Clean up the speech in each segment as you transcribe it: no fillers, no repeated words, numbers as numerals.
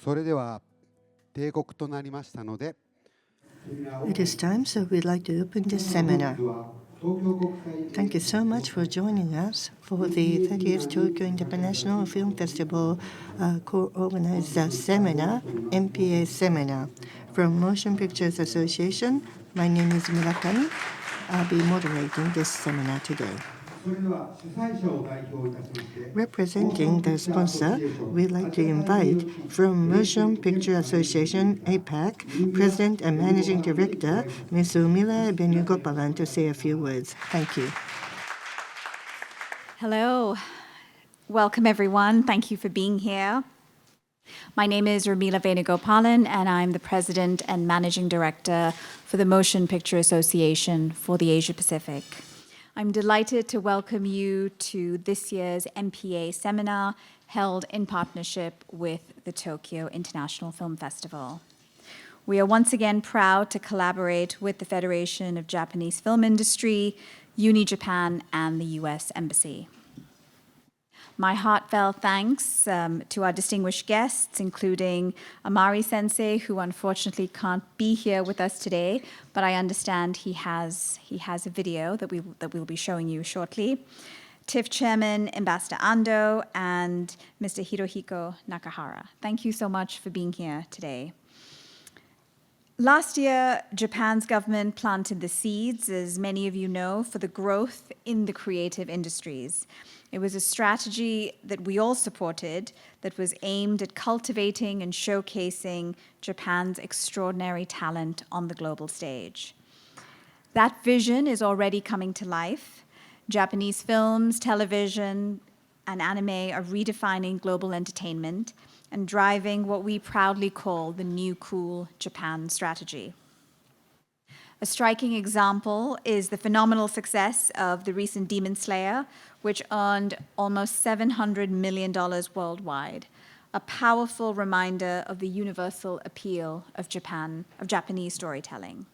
それでは定刻となりましたので It is time, so we'd like to open this seminar. Thank you so much for joining us for the 30th Tokyo International Film Festival co-organized seminar, MPA Seminar. From Motion Pictures Association, my name is Murakami. I'll be moderating this seminar today. Representing the sponsor, we'd like to invite from Motion Picture Association, APAC, President and Managing Director, Ms. Umila Benugopalan, to say a few words. Thank you. Hello. Welcome, everyone. Thank you for being here. My name is Urmila Venugopalan, and I'm the President and Managing Director for the Motion Picture Association for the Asia Pacific. I'm delighted to welcome you to this year's MPA Seminar held in partnership with the Tokyo International Film Festival. We are once again proud to collaborate with the Federation of Japanese Film Industry, UNIJAPAN, and the US Embassy. My heartfelt thanks to our distinguished guests, including Amari Sensei, who unfortunately can't be here with us today, but I understand he has a video that we'll be showing you shortly. TIFF Chairman Ambassador Ando and Mr. Hirohiko Nakahara. Thank you so much for being here today. Last year, Japan's government planted the seeds, as many of you know, for the growth in the creative industries. It was a strategy that we all supported that was aimed at cultivating and showcasing Japan's extraordinary talent on the global stage. That vision is already coming to life. Japanese films, television, and anime are redefining global entertainment and driving what we proudly call the New Cool Japan strategy. A striking example is the phenomenal success of the recent Demon Slayer, which earned almost $700 million worldwide, a powerful reminder of the universal appeal of Japanese storytelling.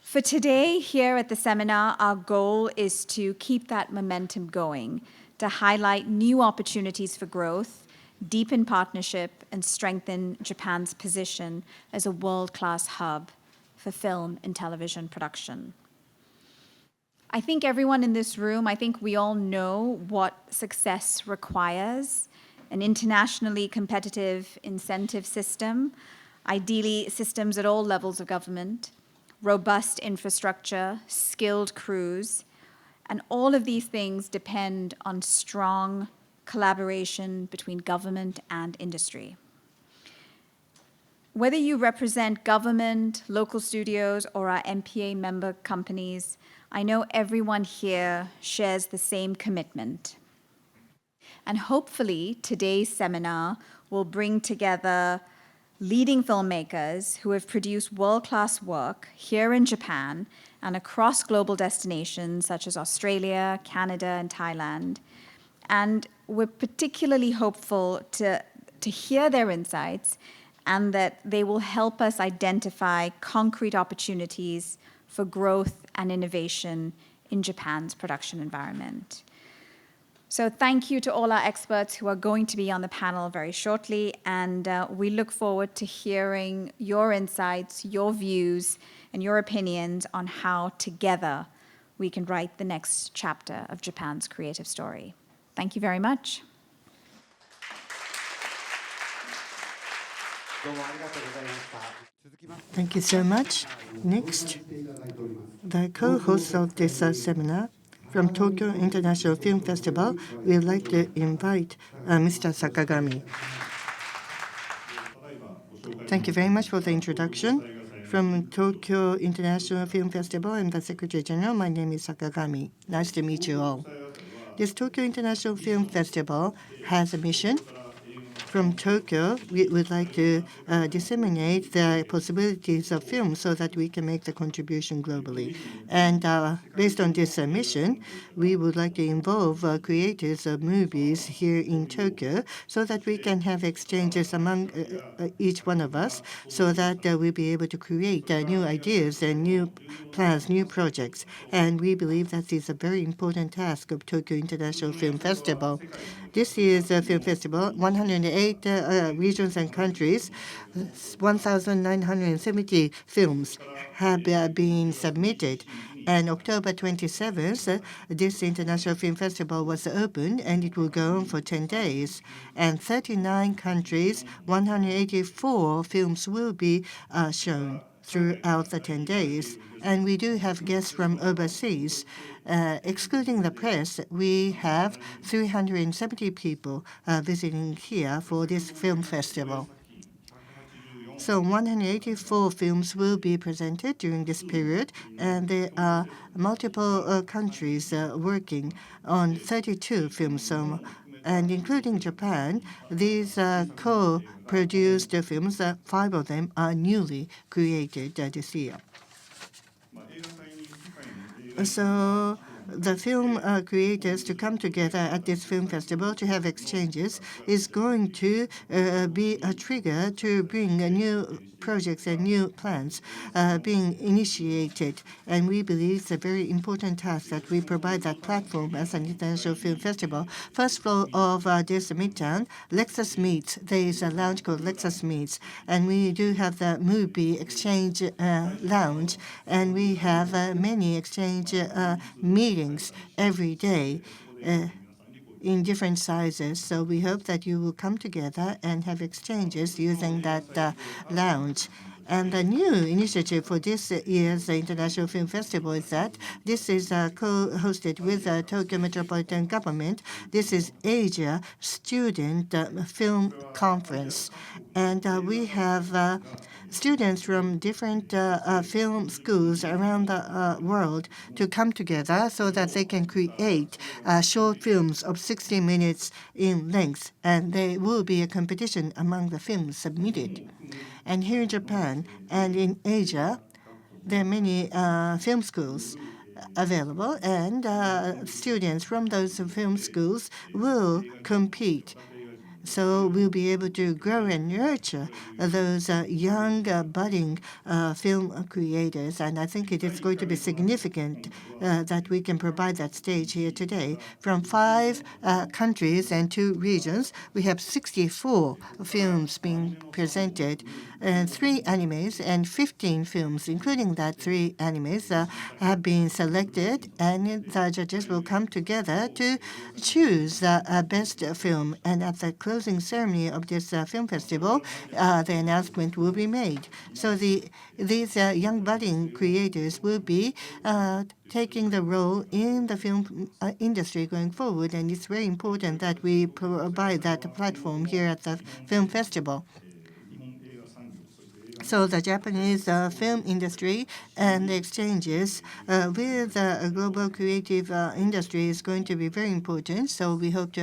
For today, here at the seminar, our goal is to keep that momentum going, to highlight new opportunities for growth, deepen partnership, and strengthen Japan's position as a world-class hub for film and television production. I think everyone in this room, I think we all know what success requires: an internationally competitive incentive system, ideally systems at all levels of government, robust infrastructure, skilled crews, and all of these things depend on strong collaboration between government and industry. Whether you represent government, local studios, or our MPA member companies, I know everyone here shares the same commitment. And hopefully, today's seminar will bring together leading filmmakers who have produced world-class work here in Japan and across global destinations such as Australia, Canada, and Thailand. And we're particularly hopeful to hear their insights and that they will help us identify concrete opportunities for growth and innovation in Japan's production environment. So thank you to all our experts who are going to be on the panel very shortly, and we look forward to hearing your insights, your views, and your opinions on how together we can write the next chapter of Japan's creative story. Thank you very much. Thank you so much. Next, the co-host of this seminar from Tokyo International Film Festival, we would like to invite Mr. Sakagami. Thank you very much for the introduction. From Tokyo International Film Festival, I'm the Secretary General. My name is Sakagami. Nice to meet you all. This Tokyo International Film Festival has a mission. From Tokyo, we would like to disseminate the possibilities of film so that we can make the contribution globally. And based on this mission, we would like to involve creators of movies here in Tokyo so that we can have exchanges among each one of us so that we'll be able to create new ideas and new plans, new projects. And we believe that is a very important task of Tokyo International Film Festival. This year's film festival, 108 8 regions and countries. 1,970 films have been submitted. And October 27th, this International Film Festival was opened, and it will go on for 10 days. And 39 countries, 184 films will be shown throughout the 10 days. And we do have guests from overseas. Excluding the press, we have 370 people visiting here for this film festival. So 184 films will be presented during this period, and there are multiple countries working on 32 films. And including Japan, these co-produced films, 5 of them are newly created this year. So the film creators to come together at this film festival to have exchanges is going to be a trigger to bring new projects and new plans being initiated. And we believe it's a very important task that we provide that platform as an international film festival. First floor of this Midtown, Lexus Meets. There is a lounge called Lexus Meets, and we do have the movie exchange lounge, and we have many exchange meetings every day in different sizes. So we hope that you will come together and have exchanges using that lounge. And the new initiative for this year's International Film Festival is that this is co-hosted with the Tokyo Metropolitan Government. This is Asia Student Film Conference. And we have students from different film schools around the world to come together so that they can create short films of 60 minutes in length. And there will be a competition among the films submitted. And here in Japan and in Asia, there are many film schools available, and students from those film schools will compete. So we'll be able to grow and nurture those young, budding film creators. And I think it is going to be significant that we can provide that stage here today. From 5 countries and 2 regions, we have 64 films being presented, and 3 animes and 15 films, including that 3 animes, have been selected, and the judges will come together to choose the best film. And at the closing ceremony of this film festival, the announcement will be made. So these young budding creators will be taking the role in the film industry going forward, and it's very important that we provide that platform here at the film festival. So the Japanese film industry and the exchanges with the global creative industry is going to be very important. So we hope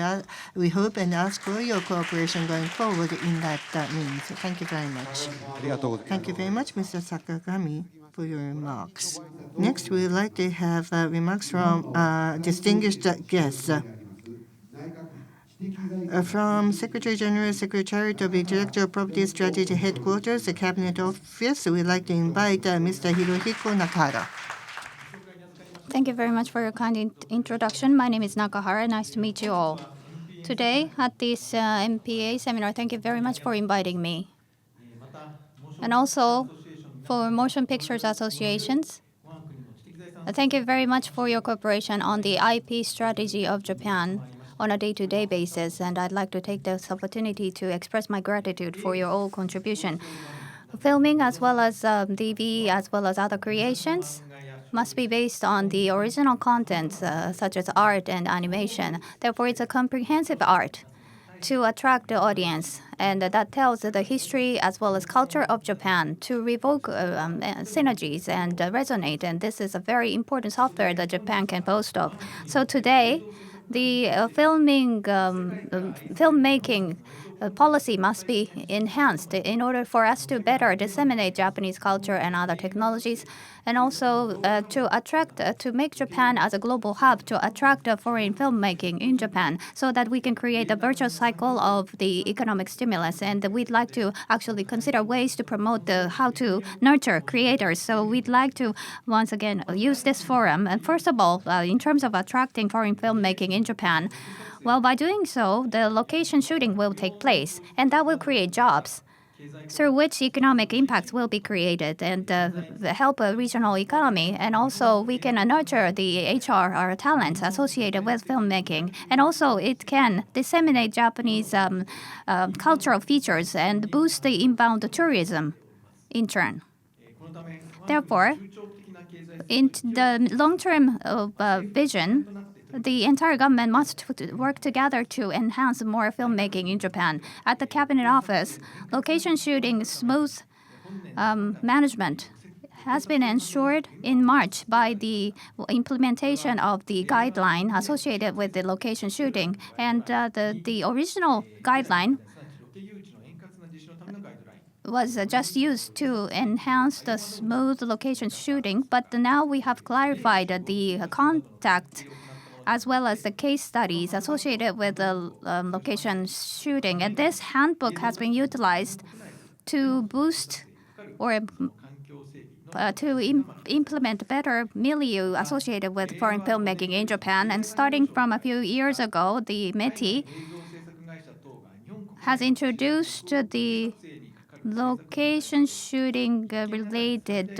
and ask for your cooperation going forward in that means. Thank you very much. Thank you very much, Mr. Sakagami, for your remarks. Next, we would like to have remarks from distinguished guests. From Secretary General, Secretariat of Intellectual Property Strategy Headquarters, the Cabinet Office, we'd like to invite Mr. Hirohiko Nakahara. Thank you very much for your kind introduction. My name is Nakahara. Nice to meet you all. Today at this MPA seminar, thank you very much for inviting me. And also for Motion Pictures Associations, thank you very much for your cooperation on the IP strategy of Japan on a day-to-day basis, and I'd like to take this opportunity to express my gratitude for your all contribution. Filming as well as TV as well as other creations must be based on the original contents such as art and animation. Therefore, it's a comprehensive art to attract the audience, and that tells the history as well as culture of Japan to revoke synergies and resonate, and this is a very important software that Japan can boast of. So today, the filmmaking policy must be enhanced in order for us to better disseminate Japanese culture and other technologies, and also to make Japan as a global hub to attract foreign filmmaking in Japan, so that we can create a virtuous cycle of the economic stimulus. And we'd like to actually consider ways to promote how to nurture creators. So we'd like to once again use this forum. And first of all, in terms of attracting foreign filmmaking in Japan, Well, by doing so, the location shooting will take place, and that will create jobs, through which economic impacts will be created and help a regional economy. And also, we can nurture the HR or talents associated with filmmaking. And also, it can disseminate Japanese cultural features and boost the inbound tourism in turn. Therefore, in the long-term vision, the entire government must work together to enhance more filmmaking in Japan. At the Cabinet Office, location shooting smooth management has been ensured in March by the implementation of the guideline associated with the location shooting. And the original guideline was just used to enhance the smooth location shooting, but now we have clarified the contact as well as the case studies associated with the location shooting. And this handbook has been utilized to boost or to implement better milieu associated with foreign filmmaking in Japan. And starting from a few years ago, the METI has introduced the location shooting related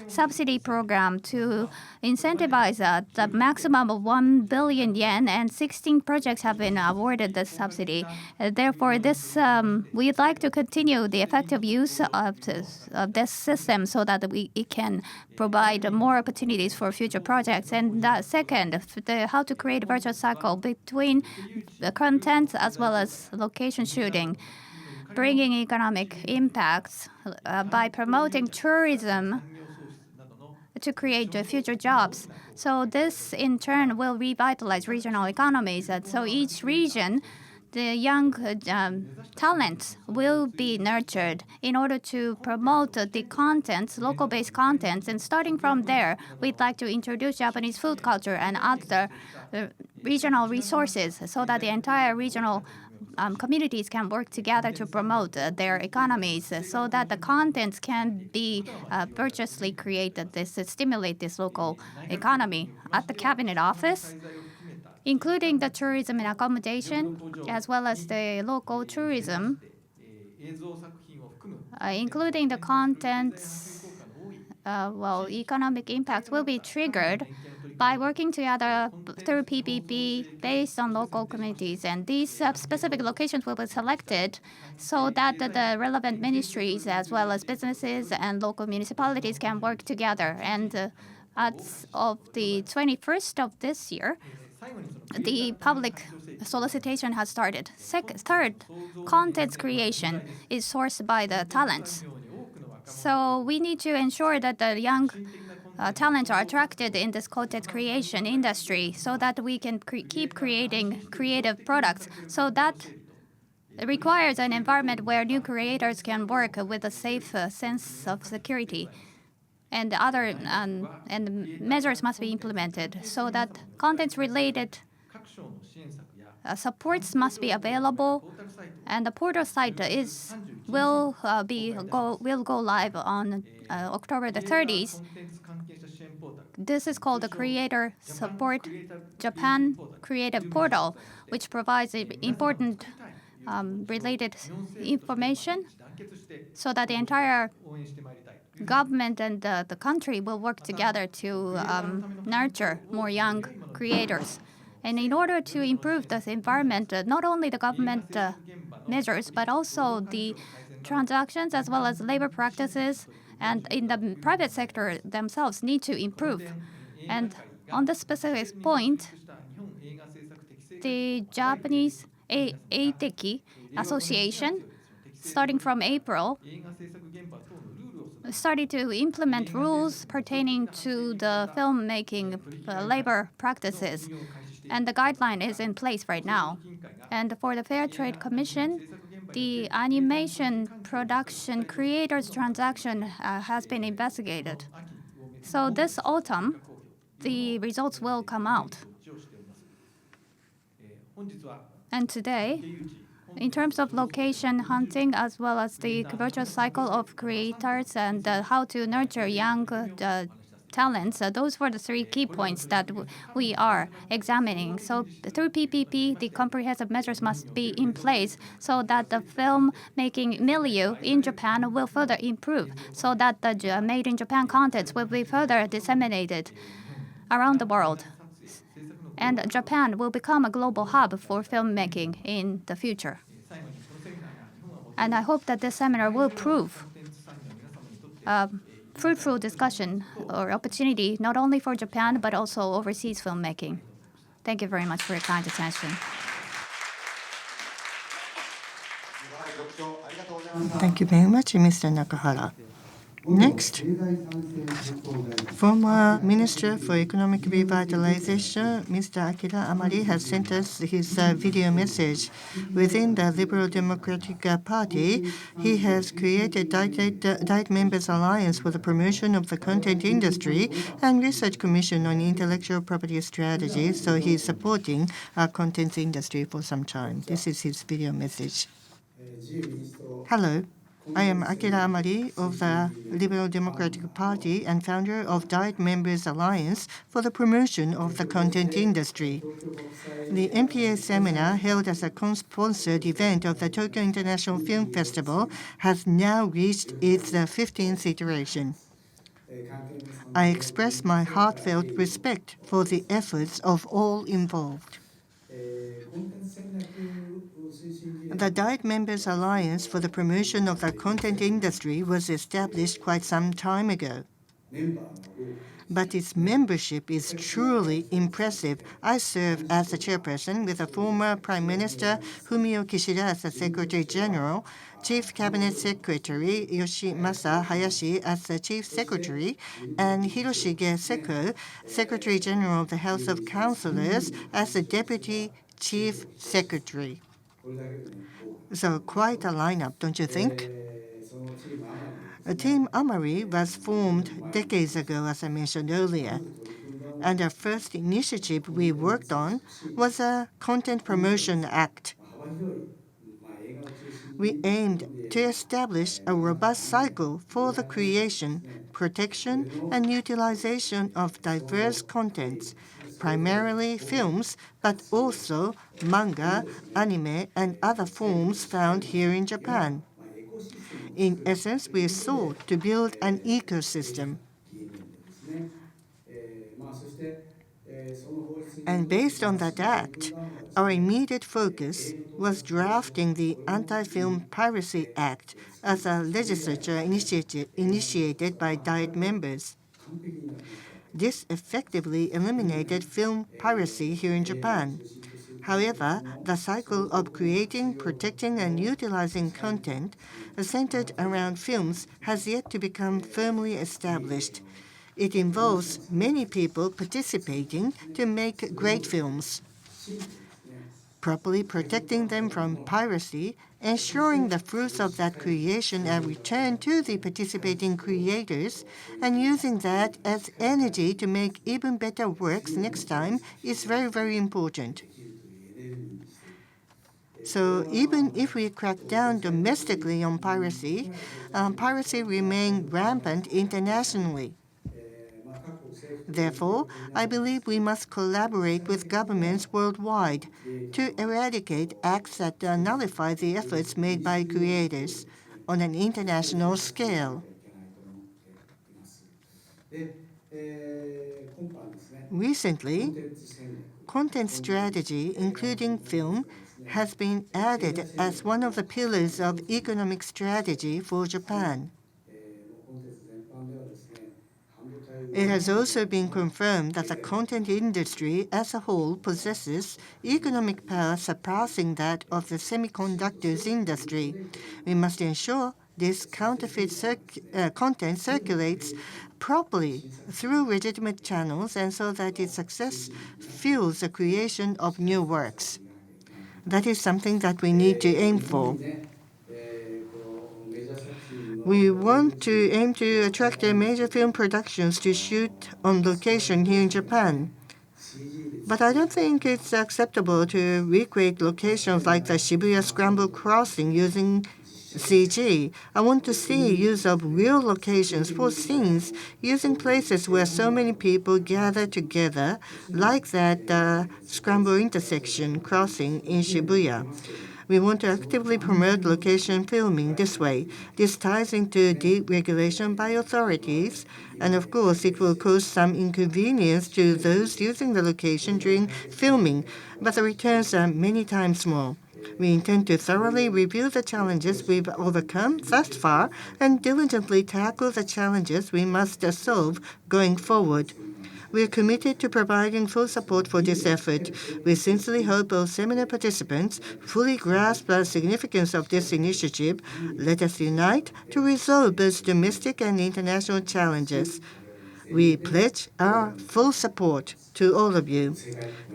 subsidy program to incentivize the maximum of 1 billion yen, and 16 projects have been awarded this subsidy. Therefore, this we'd like to continue the effective use of this system so that it can provide more opportunities for future projects. And second, how to create a virtuous cycle between the content as well as location shooting, bringing economic impacts by promoting tourism to create future jobs. So this, in turn, will revitalize regional economies. So each region, the young talents will be nurtured in order to promote the contents, local-based contents. And starting from there, we'd like to introduce Japanese food culture and other regional resources so that the entire regional communities can work together to promote their economies so that the contents can be virtuously created to stimulate this local economy. At the Cabinet Office, including the tourism and accommodation, as well as the local tourism, including the contents, economic impact will be triggered by working together through PPP based on local communities. And these specific locations will be selected so that the relevant ministries as well as businesses and local municipalities can work together. And as of the 21st of this year, the public solicitation has started. Third, content creation is sourced by the talents. So we need to ensure that the young talents are attracted in this content creation industry so that we can keep creating creative products. So that requires an environment where new creators can work with a safe sense of security. And other and measures must be implemented so that content-related supports must be available, and the portal site will go live on October the 30th. This is called the Creator Support Japan Creative Portal, which provides important related information so that the entire government and the country will work together to nurture more young creators. And in order to improve this environment, not only the government measures, but also the transactions as well as labor practices and in the private sector themselves need to improve. And on this specific point, the Japanese Eiteki Association, starting from April, started to implement rules pertaining to the filmmaking labor practices. And the guideline is in place right now. And for the Fair Trade Commission, the animation production creators transaction has been investigated. So this autumn, the results will come out. And today, in terms of location hunting as well as the virtual cycle of creators and how to nurture young talents. Those were the three key points that we are examining. So through PPP, the comprehensive measures must be in place so that the filmmaking milieu in Japan will further improve, so that the made in Japan contents will be further disseminated around the world. And Japan will become a global hub for filmmaking in the future. And I hope that this seminar will prove fruitful discussion or opportunity not only for Japan but also overseas filmmaking. Thank you very much for your kind attention. Thank you very much, Mr. Nakahara. Next, former Minister for Economic Revitalization, Mr. Akira Amari, has sent us his video message. Within the Liberal Democratic Party, he has created Diet Members Alliance for the Promotion of the Content Industry and Research Commission on Intellectual Property Strategy, so he is supporting our content industry for some time. This is his video message. Hello. I am Akira Amari of the Liberal Democratic Party and founder of Diet Members Alliance for the Promotion of the Content Industry. The MPA Seminar, held as a co-sponsored event of the Tokyo International Film Festival, has now reached its 15th iteration. I express my heartfelt respect for the efforts of all involved. The Diet Members Alliance for the Promotion of the Content Industry was established quite some time ago. But its membership is truly impressive. I serve as the chairperson with the former Prime Minister Fumio Kishida as the Secretary General, Chief Cabinet Secretary Yoshimasa Hayashi as the Chief Secretary, and Hiroshige Seko, Secretary General of the House of Councillors, as the Deputy Chief Secretary. So quite a lineup, don't you think? Team Amari was formed decades ago, as I mentioned earlier. And our first initiative we worked on was a Content Promotion Act. We aimed to establish a robust cycle for the creation, protection, and utilization of diverse contents, primarily films, but also manga, anime, and other forms found here in Japan. In essence, we sought to build an ecosystem. And based on that act, our immediate focus was drafting the Anti-Film Piracy Act as a legislature initiated by Diet members. This effectively eliminated film piracy here in Japan. However, the cycle of creating, protecting, and utilizing content centered around films has yet to become firmly established. It involves many people participating to make great films. Properly protecting them from piracy, ensuring the fruits of that creation are returned to the participating creators, and using that as energy to make even better works next time is very, very important. So even if we crack down domestically on piracy, piracy remains rampant internationally. Therefore, I believe we must collaborate with governments worldwide to eradicate acts that nullify the efforts made by creators on an international scale. Recently, content strategy, including film, has been added as one of the pillars of economic strategy for Japan. It has also been confirmed that the content industry as a whole possesses economic power surpassing that of the semiconductors industry. We must ensure this counterfeit content circulates properly through legitimate channels and so that its success fuels the creation of new works. That is something that we need to aim for. We want to aim to attract major film productions to shoot on location here in Japan. But I don't think it's acceptable to recreate locations like the Shibuya Scramble Crossing using CG. I want to see use of real locations for scenes using places where so many people gather together, like that Scramble intersection crossing in Shibuya. We want to actively promote location filming this way. This ties into deregulation by authorities, and of course it will cause some inconvenience to those using the location during filming, but the returns are many times more. We intend to thoroughly review the challenges we've overcome thus far and diligently tackle the challenges we must solve going forward. We are committed to providing full support for this effort. We sincerely hope all seminar participants fully grasp the significance of this initiative. Let us unite to resolve both domestic and international challenges. We pledge our full support to all of you.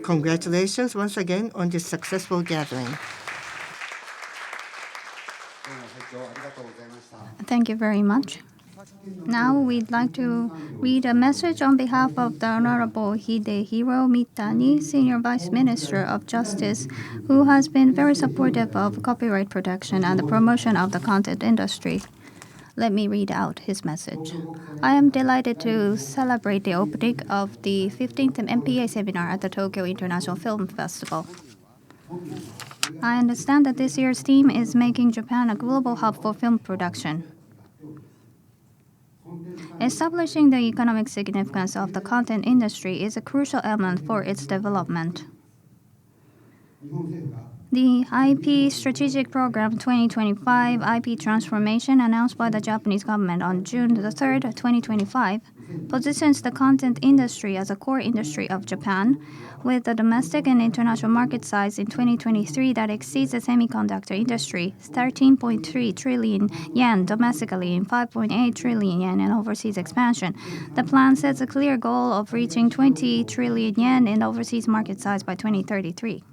Congratulations once again on this successful gathering. Thank you very much. Now we'd like to read a message on behalf of the Honorable Hidehiro Mitani, Senior Vice Minister of Justice, who has been very supportive of copyright protection and the promotion of the content industry. Let me read out his message. I am delighted to celebrate the opening of the 15th MPA Seminar at the Tokyo International Film Festival. I understand that this year's theme is making Japan a global hub for film production. Establishing the economic significance of the content industry is a crucial element for its development. The IP Strategic Program 2025 IP Transformation announced by the Japanese government on June 3, 2025, positions the content industry as a core industry of Japan, with a domestic and international market size in 2023 that exceeds the semiconductor industry, 13.3 trillion yen domestically and 5.8 trillion yen in overseas expansion. The plan sets a clear goal of reaching 20 trillion yen in overseas market size by 2033.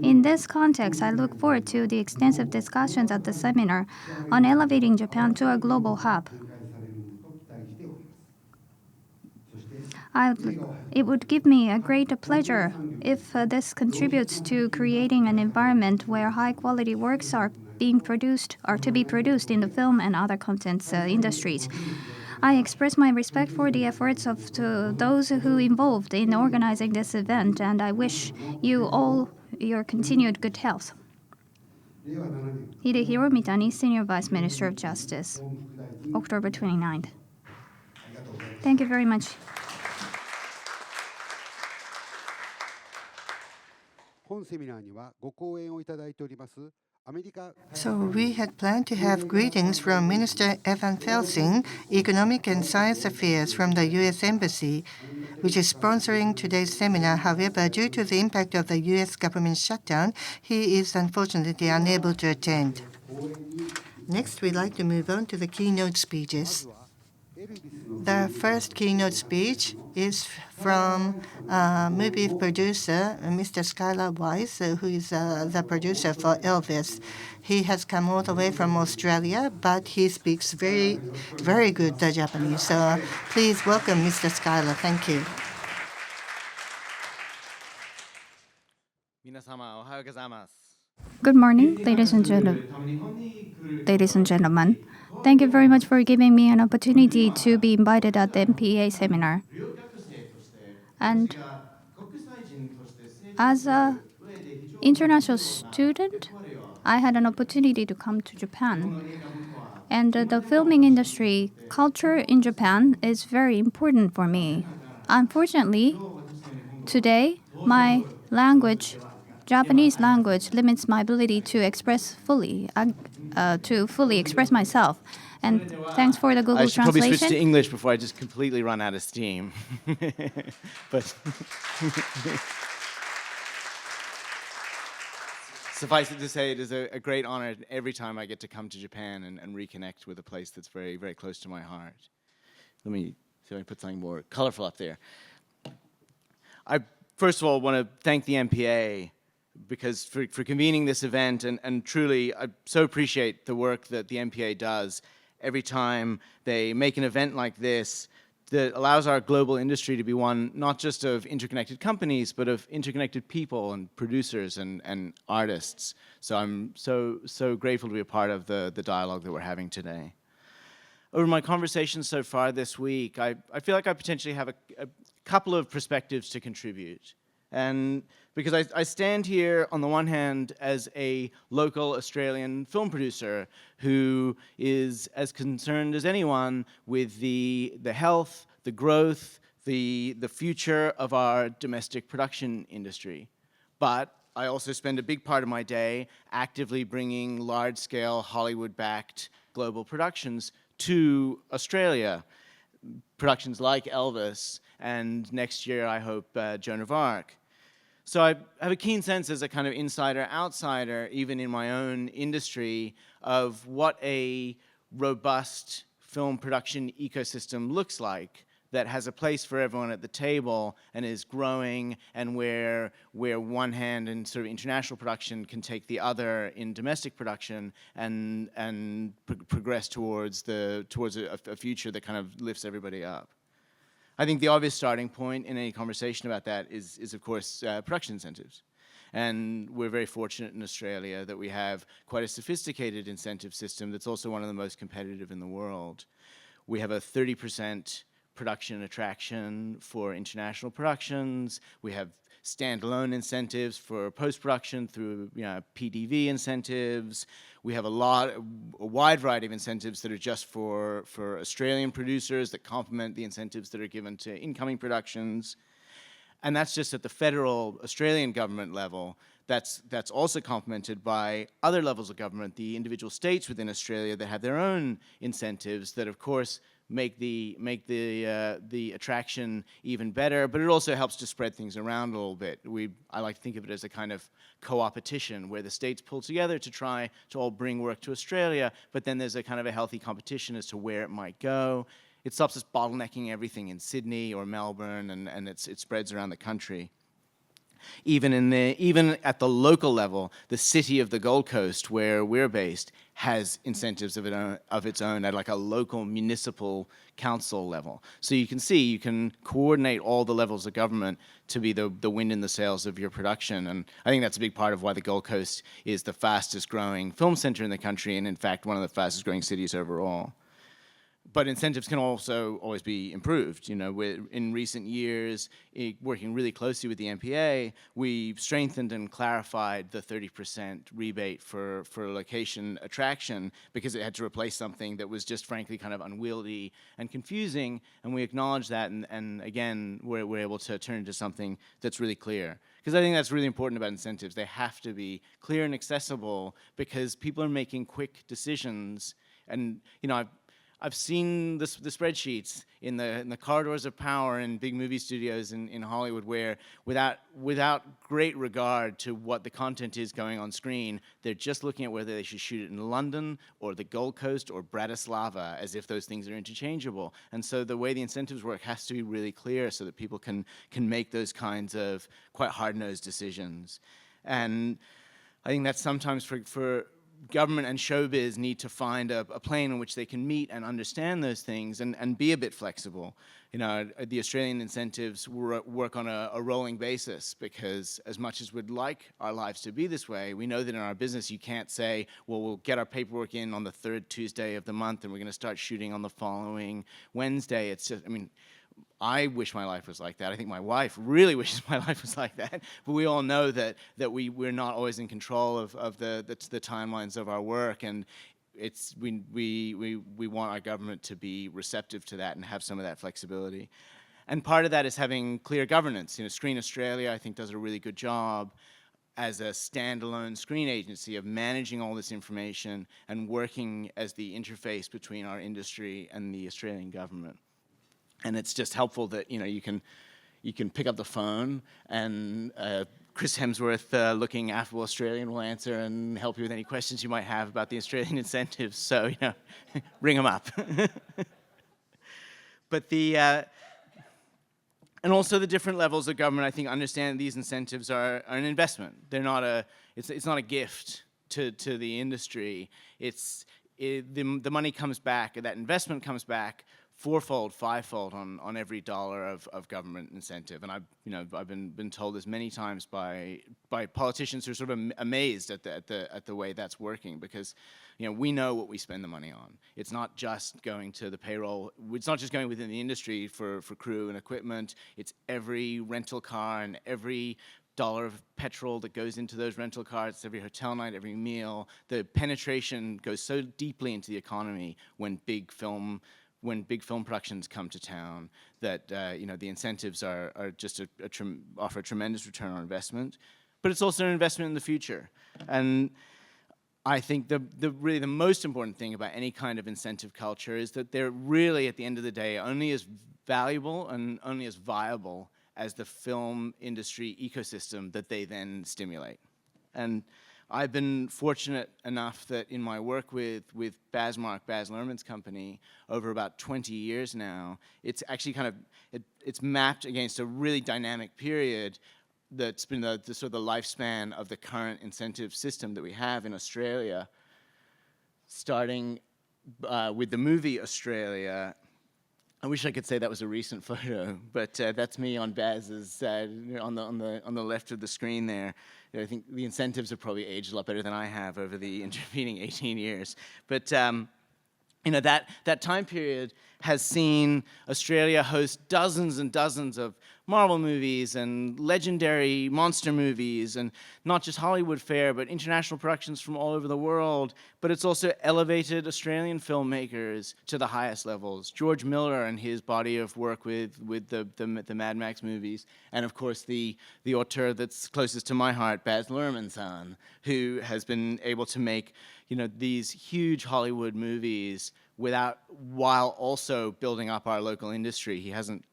In this context, I look forward to the extensive discussions at the seminar on elevating Japan to a global hub. It would give me a great pleasure if this contributes to creating an environment where high-quality works are to be produced in the film and other contents industries. I express my respect for the efforts of those who involved in organizing this event, and I wish you all your continued good health. Hidehiro Mitani, Senior Vice Minister of Justice, October 29th. Thank you very much. So we had planned to have greetings from Minister Evan Felsing, Economic and Science Affairs from the U.S. Embassy, which is sponsoring today's seminar. However, due to the impact of the U.S. government shutdown, he is unfortunately unable to attend. Next, we'd like to move on to the keynote speeches. The first keynote speech is from movie producer Mr. Schuyler Weiss, who is the producer for Elvis. He has come all the way from Australia, but he speaks very, very good Japanese. So please welcome Mr. Schuyler. Thank you. Good morning, ladies and gentlemen. Thank you very much for giving me an opportunity to be invited at the MPA seminar. And as an international student, I had an opportunity to come to Japan. And the filming industry culture in Japan is very important for me. Unfortunately, today, my language, Japanese language, limits my ability to express fully, to fully express myself. And thanks for the Google I should translation. probably switch to English before I just completely run out of steam. But suffice it to say, it is a great honor every time I get to come to Japan and reconnect with a place that's very, very close to my heart. Let me see if I can put something more colorful up there. I, first of all, want to thank the MPA because for convening this event, and truly, I so appreciate the work that the MPA does every time they make an event like this that allows our global industry to be one not just of interconnected companies, but of interconnected people and producers and artists. So I'm so grateful to be a part of the dialogue that we're having today. Over my conversations so far this week, I feel like I potentially have a couple of perspectives to contribute. And because I stand here on the one hand as a local Australian film producer who is as concerned as anyone with the health, the growth, the future of our domestic production industry. But I also spend a big part of my day actively bringing large-scale Hollywood-backed global productions to Australia. Productions like Elvis, and next year I hope Joan of Arc. So I have a keen sense as a kind of insider-outsider, even in my own industry, of what a robust film production ecosystem looks like that has a place for everyone at the table and is growing, and where one hand in sort of international production can take the other in domestic production and progress towards a future that kind of lifts everybody up. I think the obvious starting point in any conversation about that is of course, production incentives. And we're very fortunate in Australia that we have quite a sophisticated incentive system that's also one of the most competitive in the world. We have a 30% production attraction for international productions. We have standalone incentives for post-production through PDV incentives. We have a wide variety of incentives that are just for Australian producers that complement the incentives that are given to incoming productions. And that's just at the federal Australian government level. That's also complemented by other levels of government, the individual states within Australia that have their own incentives that, of course, make the attraction even better, but it also helps to spread things around a little bit. I like to think of it as a kind of co-opetition where the states pull together to try to all bring work to Australia, but then there's a kind of a healthy competition as to where it might go. It stops us bottlenecking everything in Sydney or Melbourne, and it spreads around the country. Even at the local level, the city of the Gold Coast, where we're based, has incentives of its own at like a local municipal council level. So you can see, you can coordinate all the levels of government to be the wind in the sails of your production. And I think that's a big part of why the Gold Coast is the fastest growing film center in the country, and in fact, one of the fastest growing cities overall. But incentives can also always be improved. In recent years, working really closely with the MPA, we've strengthened and clarified the 30% rebate for location attraction because it had to replace something that was just frankly kind of unwieldy and confusing, and we acknowledge that, and again, we're able to turn it into something that's really clear. Because I think that's really important about incentives. They have to be clear and accessible because people are making quick decisions, and I've seen the spreadsheets in the corridors of power in big movie studios in Hollywood where without great regard to what the content is going on screen, they're just looking at whether they should shoot it in London or the Gold Coast or Bratislava as if those things are interchangeable. And so the way the incentives work has to be really clear so that people can make those kinds of quite hard-nosed decisions. And I think that's sometimes for government and showbiz need to find a plane in which they can meet and understand those things and be a bit flexible. The Australian incentives work on a rolling basis because as much as we'd like our lives to be this way, we know that in our business you can't say, well, we'll get our paperwork in on the third Tuesday of the month and we're going to start shooting on the following Wednesday. It's just, I wish my life was like that. I think my wife really wishes my life was like that. But we all know that we're not always in control of the timelines of our work, and we want our government to be receptive to that and have some of that flexibility. And part of that is having clear governance. Screen Australia, I think, does a really good job as a standalone screen agency of managing all this information and working as the interface between our industry and the Australian government. And it's just helpful that you can pick up the phone and Chris Hemsworth, looking affable Australian, will answer and help you with any questions you might have about the Australian incentives. So ring them up. But and also the different levels of government, I think, understand these incentives are an investment. They're not it's not a gift to the industry. The money comes back, that investment comes back fourfold, fivefold on every dollar of government incentive. And I've been told this many times by politicians who are sort of amazed at the way that's working, because we know what we spend the money on. It's not just going to the payroll. It's not just going within the industry for crew and equipment. It's every rental car and every dollar of petrol that goes into those rental cars, every hotel night, every meal. The penetration goes so deeply into the economy when big film productions come to town that the incentives are just offer a tremendous return on investment, but it's also an investment in the future. And I think really the most important thing about any kind of incentive culture is that they're really, at the end of the day, only as valuable and only as viable as the film industry ecosystem that they then stimulate. And I've been fortunate enough that in my work with Baz Luhrmann's company, over about 20 years now, it's actually it's mapped against a really dynamic period that's been the sort of the lifespan of the current incentive system that we have in Australia, starting with the movie Australia. I wish I could say that was a recent photo, but that's me on Baz's on the left of the screen there. I think the incentives have probably aged a lot better than I have over the intervening 18 years. But that time period has seen Australia host dozens and dozens of Marvel movies and legendary monster movies, and not just Hollywood fare, but international productions from all over the world. But it's also elevated Australian filmmakers to the highest levels. George Miller and his body of work with the Mad Max movies, and of course the auteur that's closest to my heart, Baz Luhrmann's son, who has been able to make these huge Hollywood movies while also building up our local industry. He hasn't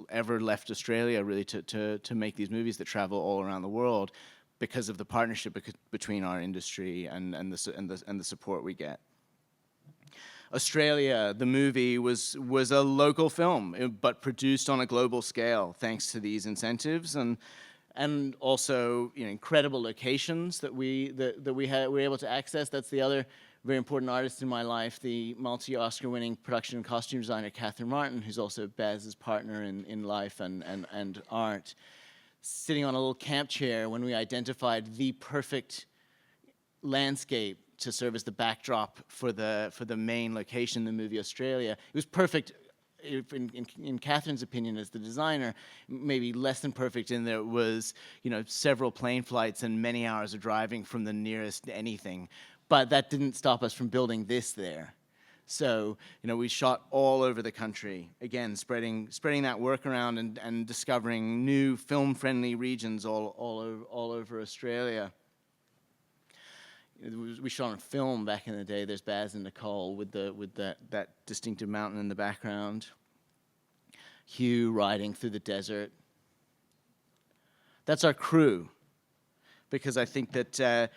ever left Australia really to make these movies that travel all around the world because of the partnership between our industry and the support we get. Australia, the movie was a local film, but produced on a global scale thanks to these incentives, and also incredible locations that we were able to access. That's the other very important artist in my life, the multi-Oscar winning production and costume designer Catherine Martin, who's also Baz's partner in life and art, sitting on a little camp chair when we identified the perfect landscape to serve as the backdrop for the main location in the movie Australia. It was perfect in Catherine's opinion as the designer, maybe less than perfect in that it was several plane flights and many hours of driving from the nearest anything. But that didn't stop us from building this there. So, we shot all over the country, again, spreading that work around and discovering new film-friendly regions all over Australia. We shot on film back in the day. There's Baz and Nicole with that distinctive mountain in the background. Hugh riding through the desert. That's our crew, because I think that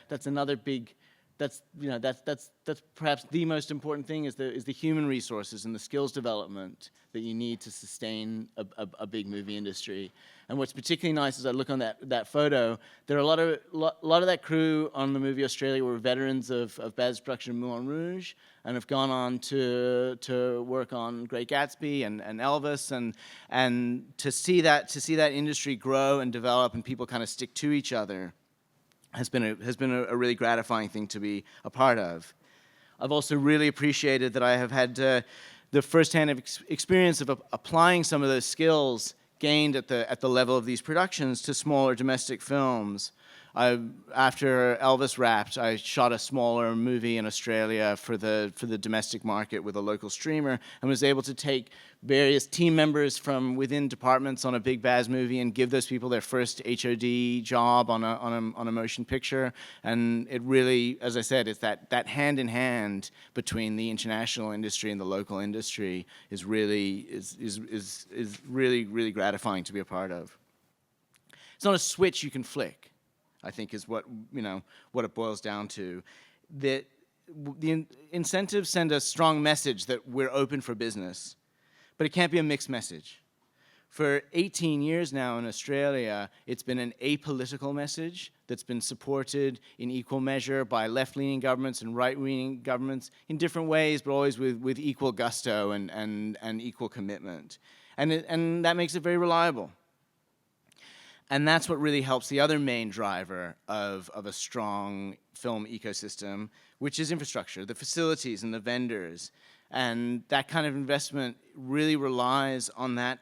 that's another big. That's perhaps the most important thing is the human resources and the skills development that you need to sustain a big movie industry. And what's particularly nice as I look on that photo, there are a lot of that crew on the movie Australia were veterans of Baz's production of Moulin Rouge and have gone on to work on Great Gatsby and Elvis, and to see that industry grow and develop and people kind of stick to each other has been a really gratifying thing to be a part of. I've also really appreciated that I have had the firsthand experience of applying some of those skills gained at the level of these productions to smaller domestic films. After Elvis wrapped, I shot a smaller movie in Australia for the domestic market with a local streamer, and was able to take various team members from within departments on a big Baz movie and give those people their first HOD job on a motion picture. And it really, as I said, it's that hand in hand between the international industry and the local industry is really really gratifying to be a part of. It's not a switch you can flick, I think, is what it boils down to. That the incentives send a strong message that we're open for business, but it can't be a mixed message. For 18 years now in Australia, it's been an apolitical message that's been supported in equal measure by left-leaning governments and right-leaning governments in different ways, but always with equal gusto and equal commitment. And that makes it very reliable. And that's what really helps the other main driver of a strong film ecosystem, which is infrastructure, the facilities and the vendors. And that kind of investment really relies on that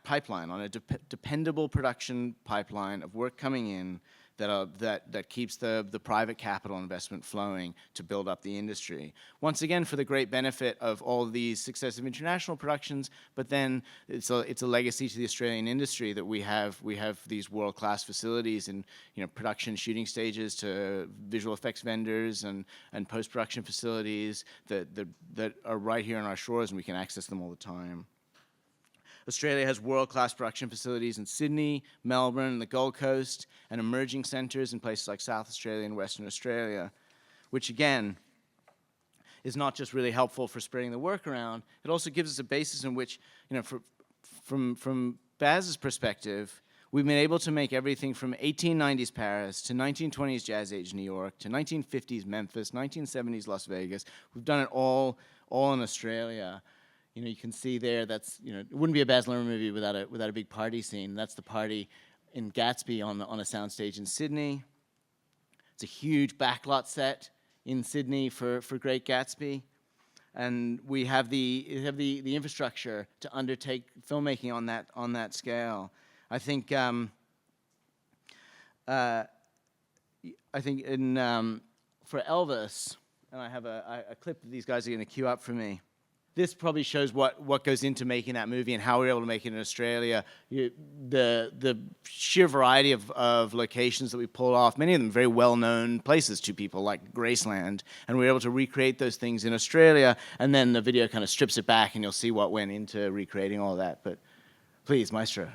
pipeline, on a dependable production pipeline of work coming in that keeps the private capital investment flowing to build up the industry. Once again, for the great benefit of all of these successive international productions, but then it's a legacy to the Australian industry that we have these world-class facilities in production shooting stages to visual effects vendors and post-production facilities that are right here on our shores, and we can access them all the time. Australia has world-class production facilities in Sydney, Melbourne, and the Gold Coast, and emerging centres in places like South Australia and Western Australia, which again is not just really helpful for spreading the work around, it also gives us a basis in which, from Baz's perspective, we've been able to make everything from 1890s Paris to 1920s Jazz Age New York to 1950s Memphis, 1970s Las Vegas. We've done it all in Australia. You can see there, that's, it wouldn't be a Baz Luhrmann movie without a big party scene. That's the party in Gatsby on a soundstage in Sydney. It's a huge backlot set in Sydney for Great Gatsby. And we have the infrastructure to undertake filmmaking on that scale. I think for Elvis, and I have a clip that these guys are going to queue up for me. This probably shows what goes into making that movie and how we were able to make it in Australia. The sheer variety of locations that we pulled off, many of them very well-known places to people like Graceland, and we were able to recreate those things in Australia, and then the video kind of strips it back and you'll see what went into recreating all that. But please, Maestro.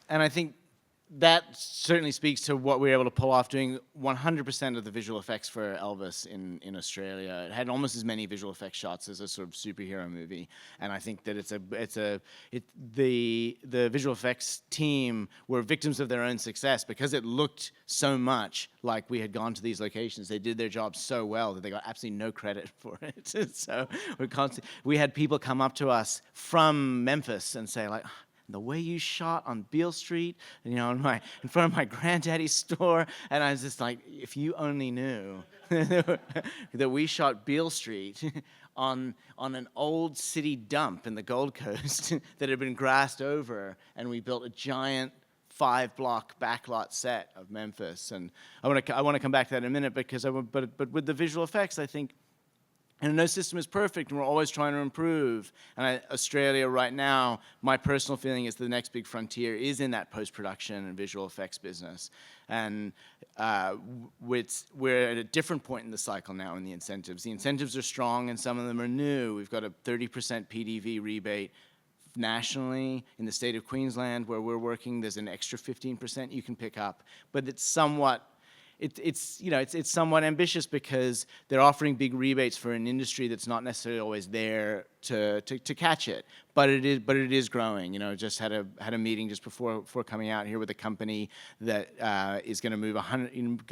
And I think that certainly speaks to what we were able to pull off doing 100% of the visual effects for Elvis in Australia. It had almost as many visual effects shots as a sort of superhero movie, and I think that the visual effects team were victims of their own success because it looked so much like we had gone to these locations. They did their job so well that they got absolutely no credit for it. So we had people come up to us from Memphis and say like, the way you shot on Beale Street, in front of my granddaddy's store, and I was just like, if you only knew that we shot Beale Street on an old city dump in the Gold Coast that had been grassed over, and we built a giant 5-block backlot set of Memphis. And I want to come back to that in a minute because but with the visual effects, I think And no system is perfect, and we're always trying to improve. And Australia right now, my personal feeling is the next big frontier is in that post-production and visual effects business. And we're at a different point in the cycle now in the incentives. The incentives are strong, and some of them are new. We've got a 30% PDV rebate nationally. In the state of Queensland, where we're working, there's an extra 15% you can pick up. But it's somewhat it's somewhat ambitious because they're offering big rebates for an industry that's not necessarily always there to catch it. But it is growing. You know, just had a meeting just before coming out here with a company that is going to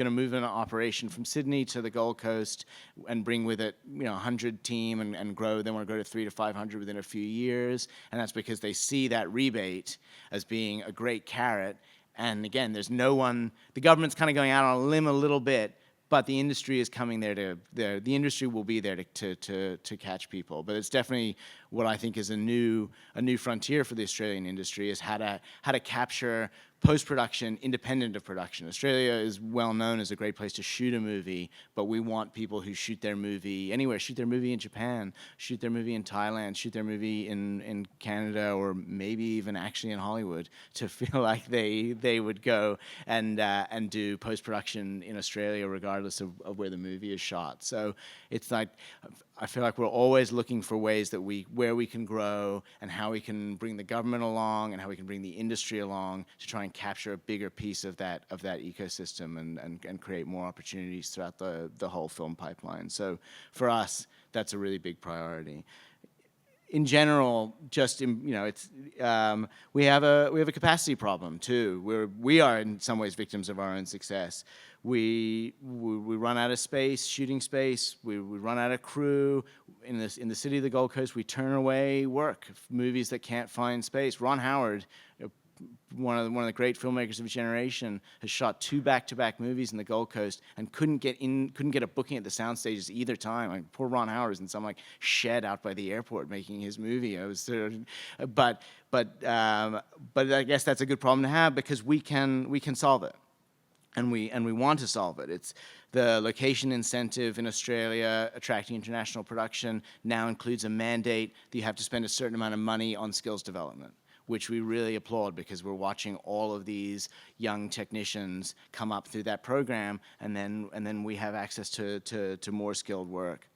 move an operation from Sydney to the Gold Coast and bring with it 100 team and grow. They want to grow to 300 to 500 within a few years, and that's because they see that rebate as being a great carrot. And again, there's no one, the government's kind of going out on a limb a little bit, but the industry is coming there the industry will be there to catch people. But it's definitely what I think is a new frontier for the Australian industry, is how to capture post-production independent of production. Australia is well known as a great place to shoot a movie, but we want people who shoot their movie anywhere, shoot their movie in Japan, shoot their movie in Thailand, shoot their movie in Canada, or maybe even actually in Hollywood, to feel like they would go and do post-production in Australia regardless of where the movie is shot. So it's like, I feel like we're always looking for ways that where we can grow and how we can bring the government along and how we can bring the industry along to try and capture a bigger piece of that ecosystem and create more opportunities throughout the whole film pipeline. So for us, that's a really big priority. In general, we have a capacity problem too. We are in some ways victims of our own success. We run out of space, shooting space. We run out of crew. In the city of the Gold Coast, we turn away work, movies that can't find space. Ron Howard, one of the great filmmakers of his generation, has shot 2 back-to-back movies in the Gold Coast and couldn't get a booking at the sound stages either time. Like, poor Ron Howard was in some shed out by the airport making his movie. But I guess that's a good problem to have, because we can solve it, and we want to solve it. It's the location incentive in Australia, attracting international production, now includes a mandate that you have to spend a certain amount of money on skills development, which we really applaud, because we're watching all of these young technicians come up through that program, and then we have access to more skilled work.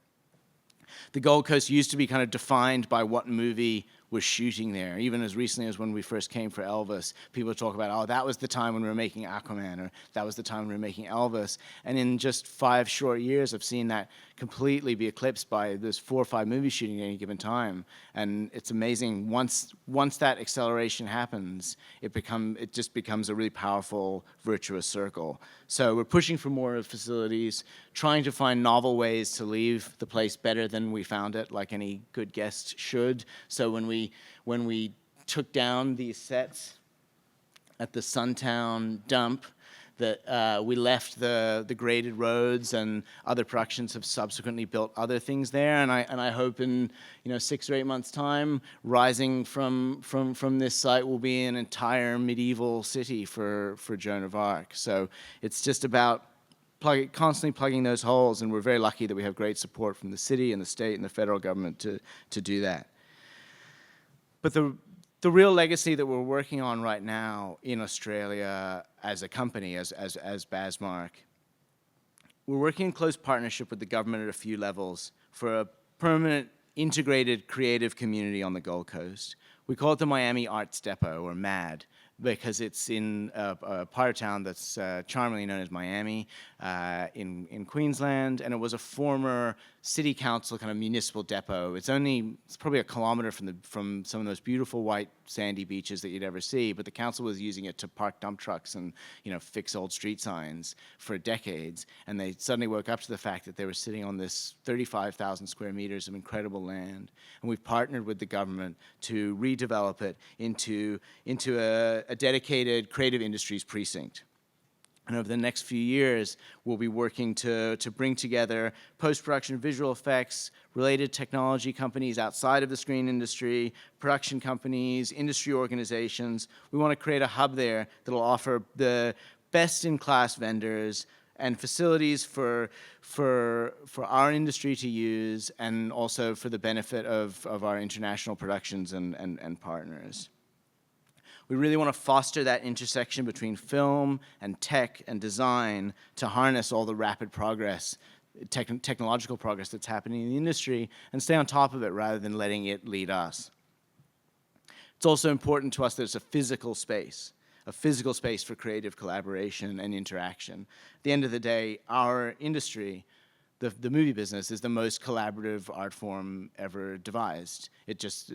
The Gold Coast used to be kind of defined by what movie was shooting there. Even as recently as when we first came for Elvis, people talk about, oh, that was the time when we were making Aquaman, or that was the time when we were making Elvis. And in just 5 short years, I've seen that completely be eclipsed by this 4 or 5 movies shooting at any given time. And it's amazing, once that acceleration happens, it just becomes a really powerful, virtuous circle. So we're pushing for more facilities, trying to find novel ways to leave the place better than we found it, like any good guest should. So when we took down these sets at the Suntown dump, that we left the graded roads, and other productions have subsequently built other things there. And I hope in 6 or 8 months' time, rising from this site will be an entire medieval city for Joan of Arc. So it's just about constantly plugging those holes, and we're very lucky that we have great support from the city and the state and the federal government to do that. But the real legacy that we're working on right now in Australia as a company, as BASMARC, we're working in close partnership with the government at a few levels for a permanent integrated creative community on the Gold Coast. We call it the Miami Arts Depot, or MAD, because it's in a part of town that's charmingly known as Miami in Queensland, and it was a former city council kind of municipal depot. It's probably a kilometer from some of those beautiful white sandy beaches that you'd ever see, but the council was using it to park dump trucks and fix old street signs for decades, and they suddenly woke up to the fact that they were sitting on this 35,000 square meters of incredible land, and we've partnered with the government to redevelop it into a dedicated creative industries precinct. And over the next few years, we'll be working to bring together post-production visual effects, related technology companies outside of the screen industry, production companies, industry organizations. We want to create a hub there that'll offer the best-in-class vendors and facilities for our industry to use, and also for the benefit of our international productions and partners. We really want to foster that intersection between film and tech and design to harness all the rapid progress, technological progress that's happening in the industry, and stay on top of it rather than letting it lead us. It's also important to us that it's a physical space for creative collaboration and interaction. At the end of the day, our industry, the movie business, is the most collaborative art form ever devised.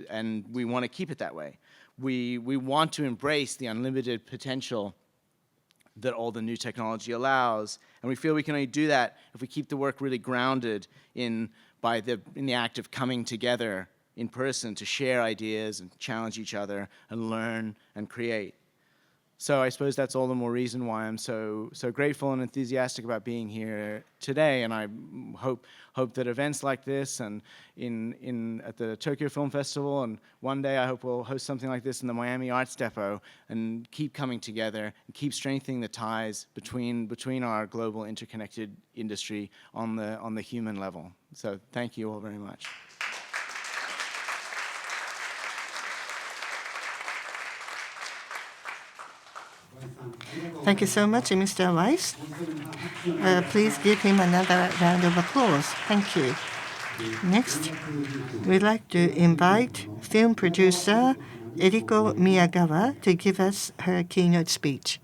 And we want to keep it that way. We want to embrace the unlimited potential that all the new technology allows, and we feel we can only do that if we keep the work really grounded in the act of coming together in person to share ideas and challenge each other and learn and create. So I suppose that's all the more reason why I'm so grateful and enthusiastic about being here today. And I hope that events like this and at the Tokyo Film Festival, and one day I hope we'll host something like this in the Miami Arts Depot, and keep coming together and keep strengthening the ties between our global interconnected industry on the human level. So thank you all very much. Thank you so much, Mr. Weiss. Please give him another round of applause. Thank you. Next, we'd like to invite film producer Eriko Miyagawa to give us her keynote speech.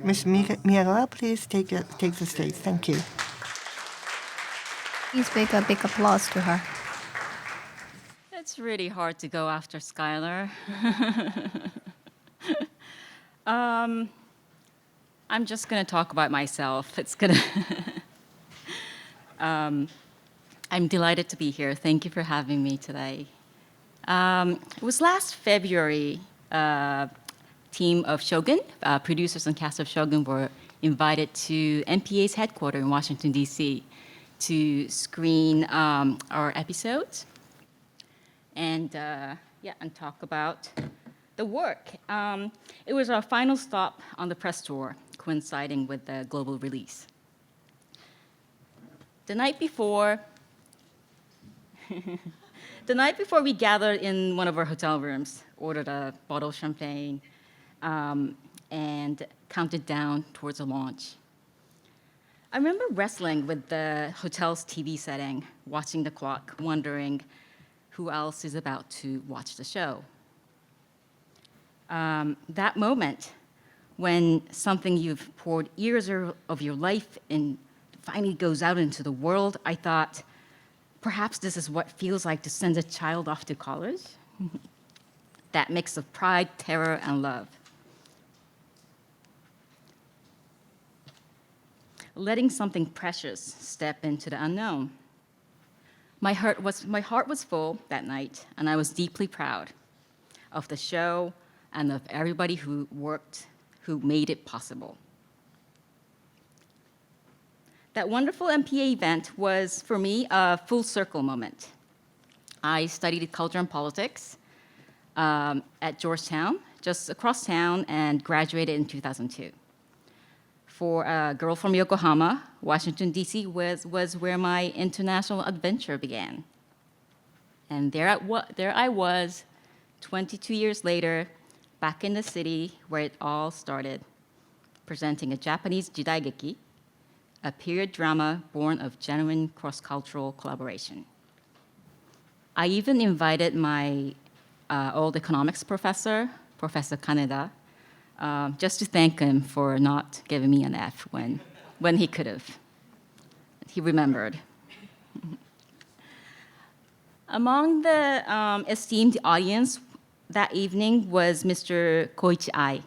Ms. Miyagawa, please take the stage. Thank you. Please make a big applause to her. It's really hard to go after Schuyler. I'm just going to talk about myself. I'm delighted to be here. Thank you for having me today. It was last February, team of Shogun, producers and cast of Shogun, were invited to MPA's headquarters in Washington, D.C. to screen our episodes and talk about the work. It was our final stop on the press tour, coinciding with the global release. The night before we gathered in one of our hotel rooms, ordered a bottle of champagne, and counted down towards the launch. I remember wrestling with the hotel's TV setting, watching the clock, wondering who else is about to watch the show. That moment when something you've poured years of your life in finally goes out into the world, I thought, perhaps this is what it feels like to send a child off to college. That mix of pride, terror, and love. Letting something precious step into the unknown. My heart was full that night, and I was deeply proud of the show and of everybody who worked, who made it possible. That wonderful MPA event was, for me, a full circle moment. I studied culture and politics at Georgetown, just across town, and graduated in 2002. For a girl from Yokohama, Washington, D.C. was where my international adventure began. And there I was, 22 years later, back in the city where it all started, presenting a Japanese jidaigeki, a period drama born of genuine cross-cultural collaboration. I even invited my old economics professor, Professor Kaneda, just to thank him for not giving me an F when he could have. He remembered. Among the esteemed audience that evening was Mr. Koichi Ai,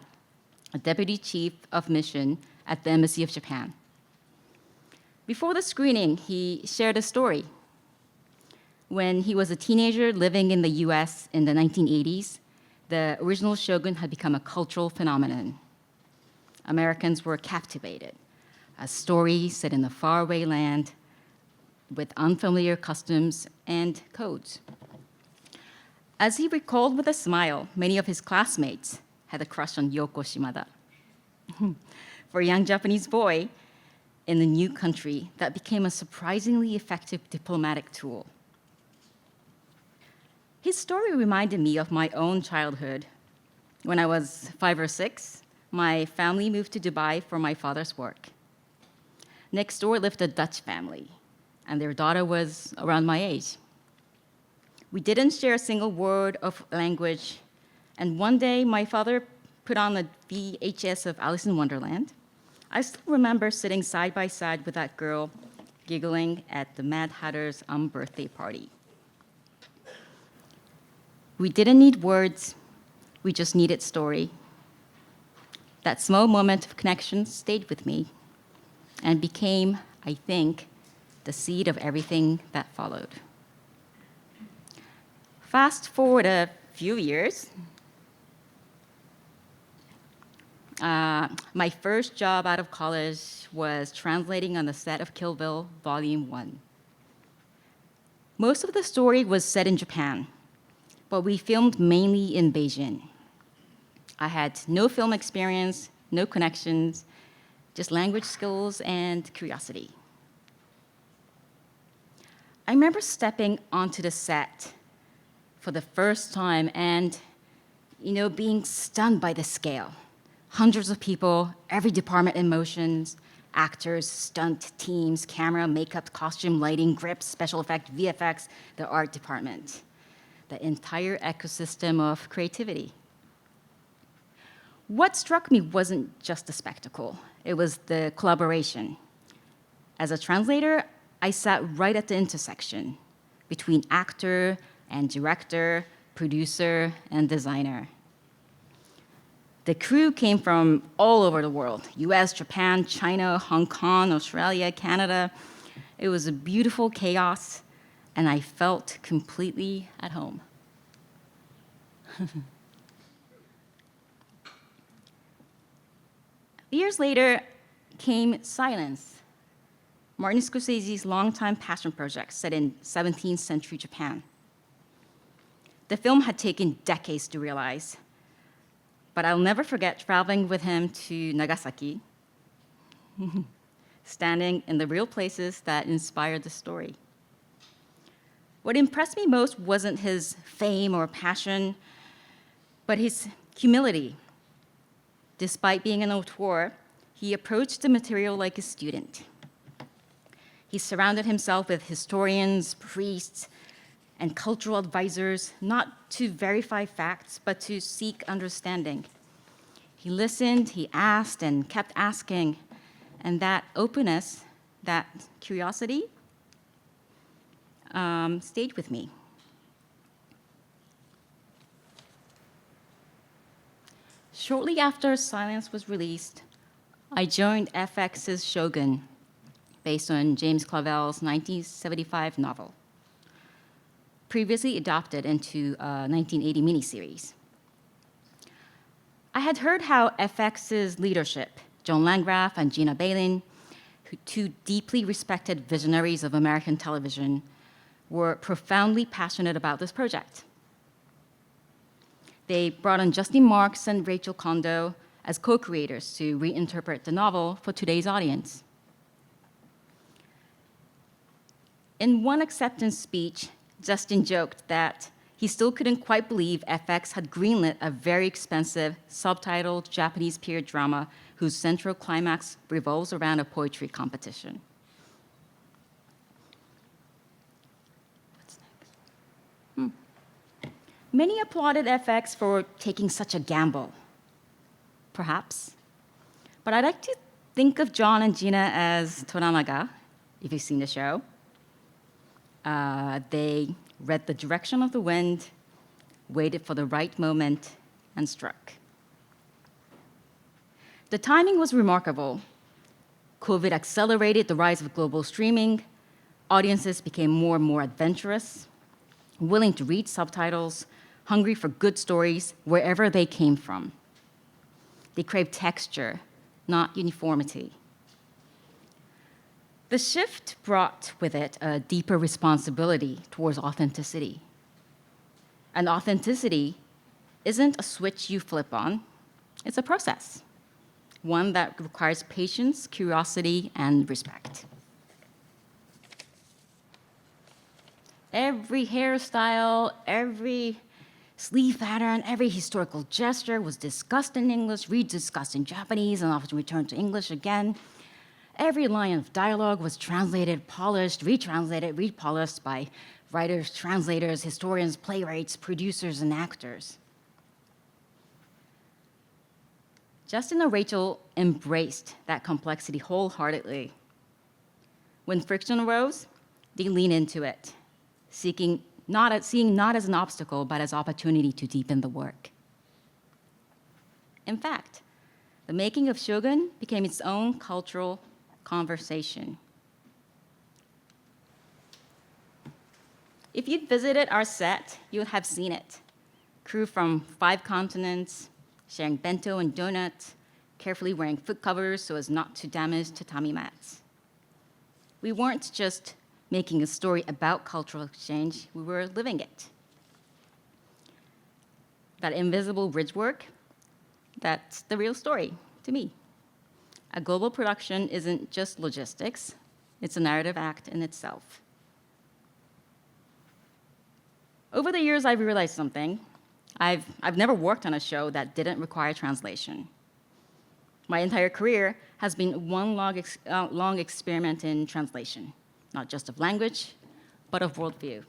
a deputy chief of mission at the Embassy of Japan. Before the screening, he shared a story. When he was a teenager living in the US in the 1980s, the original Shogun had become a cultural phenomenon. Americans were captivated. A story set in a faraway land with unfamiliar customs and codes. As he recalled with a smile, many of his classmates had a crush on Yoko Shimada. for a young Japanese boy in a new country that became a surprisingly effective diplomatic tool. His story reminded me of my own childhood. When I was 5 or 6, my family moved to Dubai for my father's work. Next door lived a Dutch family, and their daughter was around my age. We didn't share a single word of language, and one day my father put on a VHS of Alice in Wonderland. I still remember sitting side by side with that girl, giggling at the Mad Hatter's birthday party. We didn't need words, we just needed story. That small moment of connection stayed with me and became, I think, the seed of everything that followed. Fast forward a few years, my first job out of college was translating on the set of Kill Bill Volume 1. Most of the story was set in Japan, but we filmed mainly in Beijing. I had no film experience, no connections, just language skills and curiosity. I remember stepping onto the set for the first time and, being stunned by the scale. Hundreds of people, every department in motions, actors, stunt teams, camera, makeup, costume, lighting, grips, special effect, VFX, the art department. The entire ecosystem of creativity. What struck me wasn't just the spectacle, it was the collaboration. As a translator, I sat right at the intersection between actor and director, producer and designer. The crew came from all over the world, US, Japan, China, Hong Kong, Australia, Canada. It was a beautiful chaos, and I felt completely at home. Years later came Silence, Martin Scorsese's longtime passion project set in 17th century Japan. The film had taken decades to realize, but I'll never forget traveling with him to Nagasaki, standing in the real places that inspired the story. What impressed me most wasn't his fame or passion, but his humility. Despite being an auteur, he approached the material like a student. He surrounded himself with historians, priests, and cultural advisors, not to verify facts, but to seek understanding. He listened, he asked, and kept asking, and that openness, that curiosity, stayed with me. Shortly after Silence was released, I joined FX's Shogun, based on James Clavell's 1975 novel, previously adapted into a 1980 miniseries. I had heard how FX's leadership, John Landgraf and Gina Balin, two deeply respected visionaries of American television, were profoundly passionate about this project. They brought on Justin Marks and Rachel Kondo as co-creators to reinterpret the novel for today's audience. In one acceptance speech, Justin joked that he still couldn't quite believe FX had greenlit a very expensive, subtitled Japanese period drama whose central climax revolves around a poetry competition. What's next? Many applauded FX for taking such a gamble, perhaps. But I'd like to think of John and Gina as Toranaga, if you've seen the show. They read the direction of the wind, waited for the right moment, and struck. The timing was remarkable. COVID accelerated the rise of global streaming. Audiences became more and more adventurous, willing to read subtitles, hungry for good stories wherever they came from. They craved texture, not uniformity. The shift brought with it a deeper responsibility towards authenticity. And authenticity isn't a switch you flip on, it's a process. one that requires patience, curiosity, and respect. Every hairstyle, every sleeve pattern, every historical gesture was discussed in English, rediscussed in Japanese, and often returned to English again. Every line of dialogue was translated, polished, retranslated, repolished by writers, translators, historians, playwrights, producers, and actors. Justin and Rachel embraced that complexity wholeheartedly. When friction arose, they leaned into it, seeing not as an obstacle, but as opportunity to deepen the work. In fact, the making of Shogun became its own cultural conversation. If you'd visited our set, you would have seen it. Crew from 5 continents, sharing bento and donuts, carefully wearing foot covers so as not to damage tatami mats. We weren't just making a story about cultural exchange, we were living it. That invisible bridge work, that's the real story to me. A global production isn't just logistics, it's a narrative act in itself. Over the years, I've realized something. I've never worked on a show that didn't require translation. My entire career has been one long experiment in translation, not just of language, but of worldview.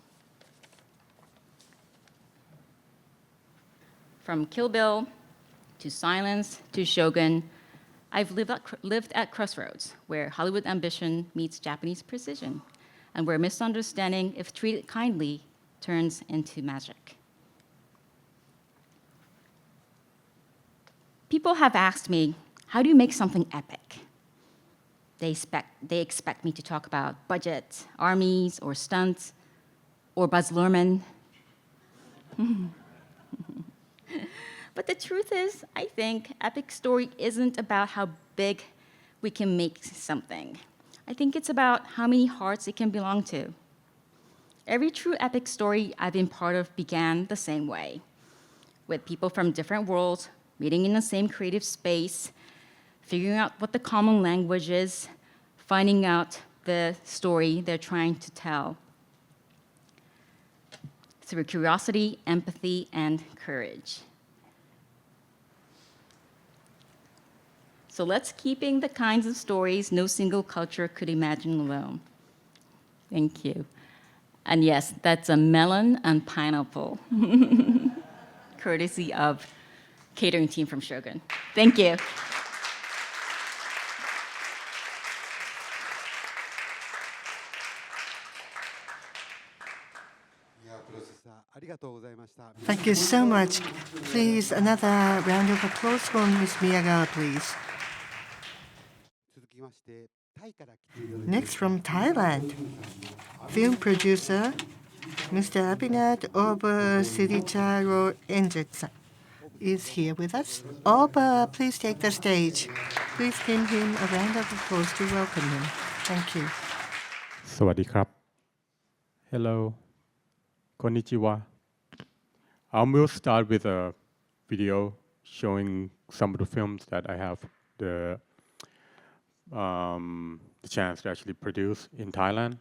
From Kill Bill to Silence to Shogun, I've lived at crossroads where Hollywood ambition meets Japanese precision, and where misunderstanding, if treated kindly, turns into magic. People have asked me, how do you make something epic? They expect me to talk about budget, armies, or stunts, or Buzz Luhrmann. But the truth is, I think epic story isn't about how big we can make something. I think it's about how many hearts it can belong to. Every true epic story I've been part of began the same way, with people from different worlds meeting in the same creative space, figuring out what the common language is, finding out the story they're trying to tell through curiosity, empathy, and courage. So let's keeping the kinds of stories no single culture could imagine alone. Thank you. And yes, that's a melon and pineapple, courtesy of catering team from Shogun. Thank you. プロセッサーありがとうございました。 Thank you so much. Please, another round of applause for Ms. Miyagawa, please. 続きましてタイから来ていただきます Next from Thailand, film producer Mr. Abinat of Siricharo Enjitsa is here with us. Oba, please take the stage. Please give him a round of applause to welcome him. Thank you. สวัสดีครับ Hello こんにちは We'll start with a video showing some of the films that I have the chance to actually produce in Thailand.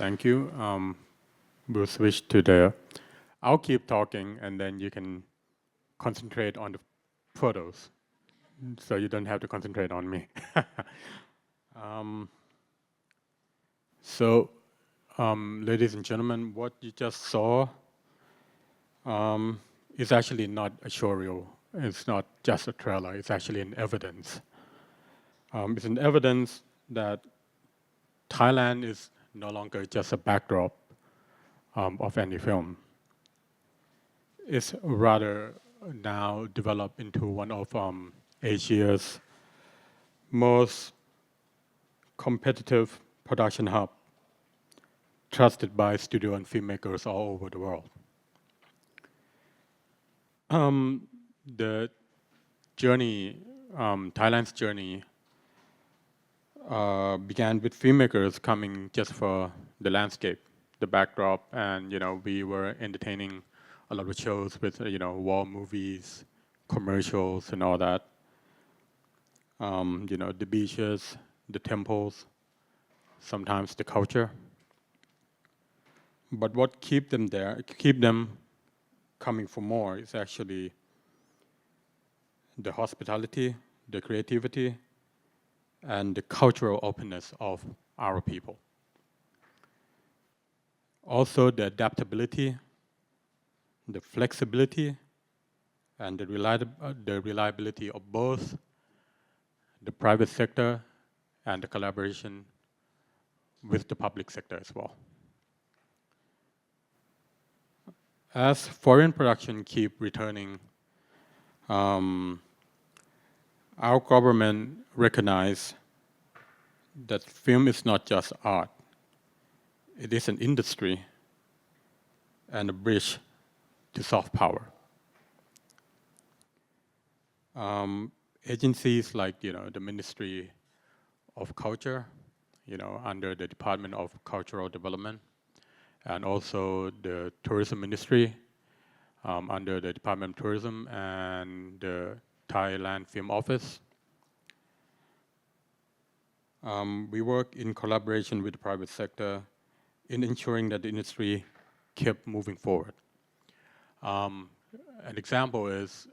Thank you. We'll switch to the. I'll keep talking, and then you can concentrate on the photos, so you don't have to concentrate on me. So, ladies and gentlemen, what you just saw is actually not a showreel. It's not just a trailer. It's actually an evidence. It's an evidence that Thailand is no longer just a backdrop of any film. It's rather now developed into one of Asia's most competitive production hub, trusted by studio and filmmakers all over the world. The journey, Thailand's journey, began with filmmakers coming just for the landscape, the backdrop, and we were entertaining a lot of shows with war movies, commercials, and all that. The beaches, the temples, sometimes the culture. But what keep them coming for more is actually the hospitality, the creativity, and the cultural openness of our people. Also the adaptability, the flexibility, and the reliability of both the private sector and the collaboration with the public sector as well. As foreign production keep returning, our government recognize that film is not just art. It is an industry and a bridge to soft power. Agencies like the Ministry of Culture, under the Department of Cultural Development, and also the Tourism Ministry under the Department of Tourism and the Thailand Film Office. We work in collaboration with the private sector in ensuring that the industry kept moving forward. An example is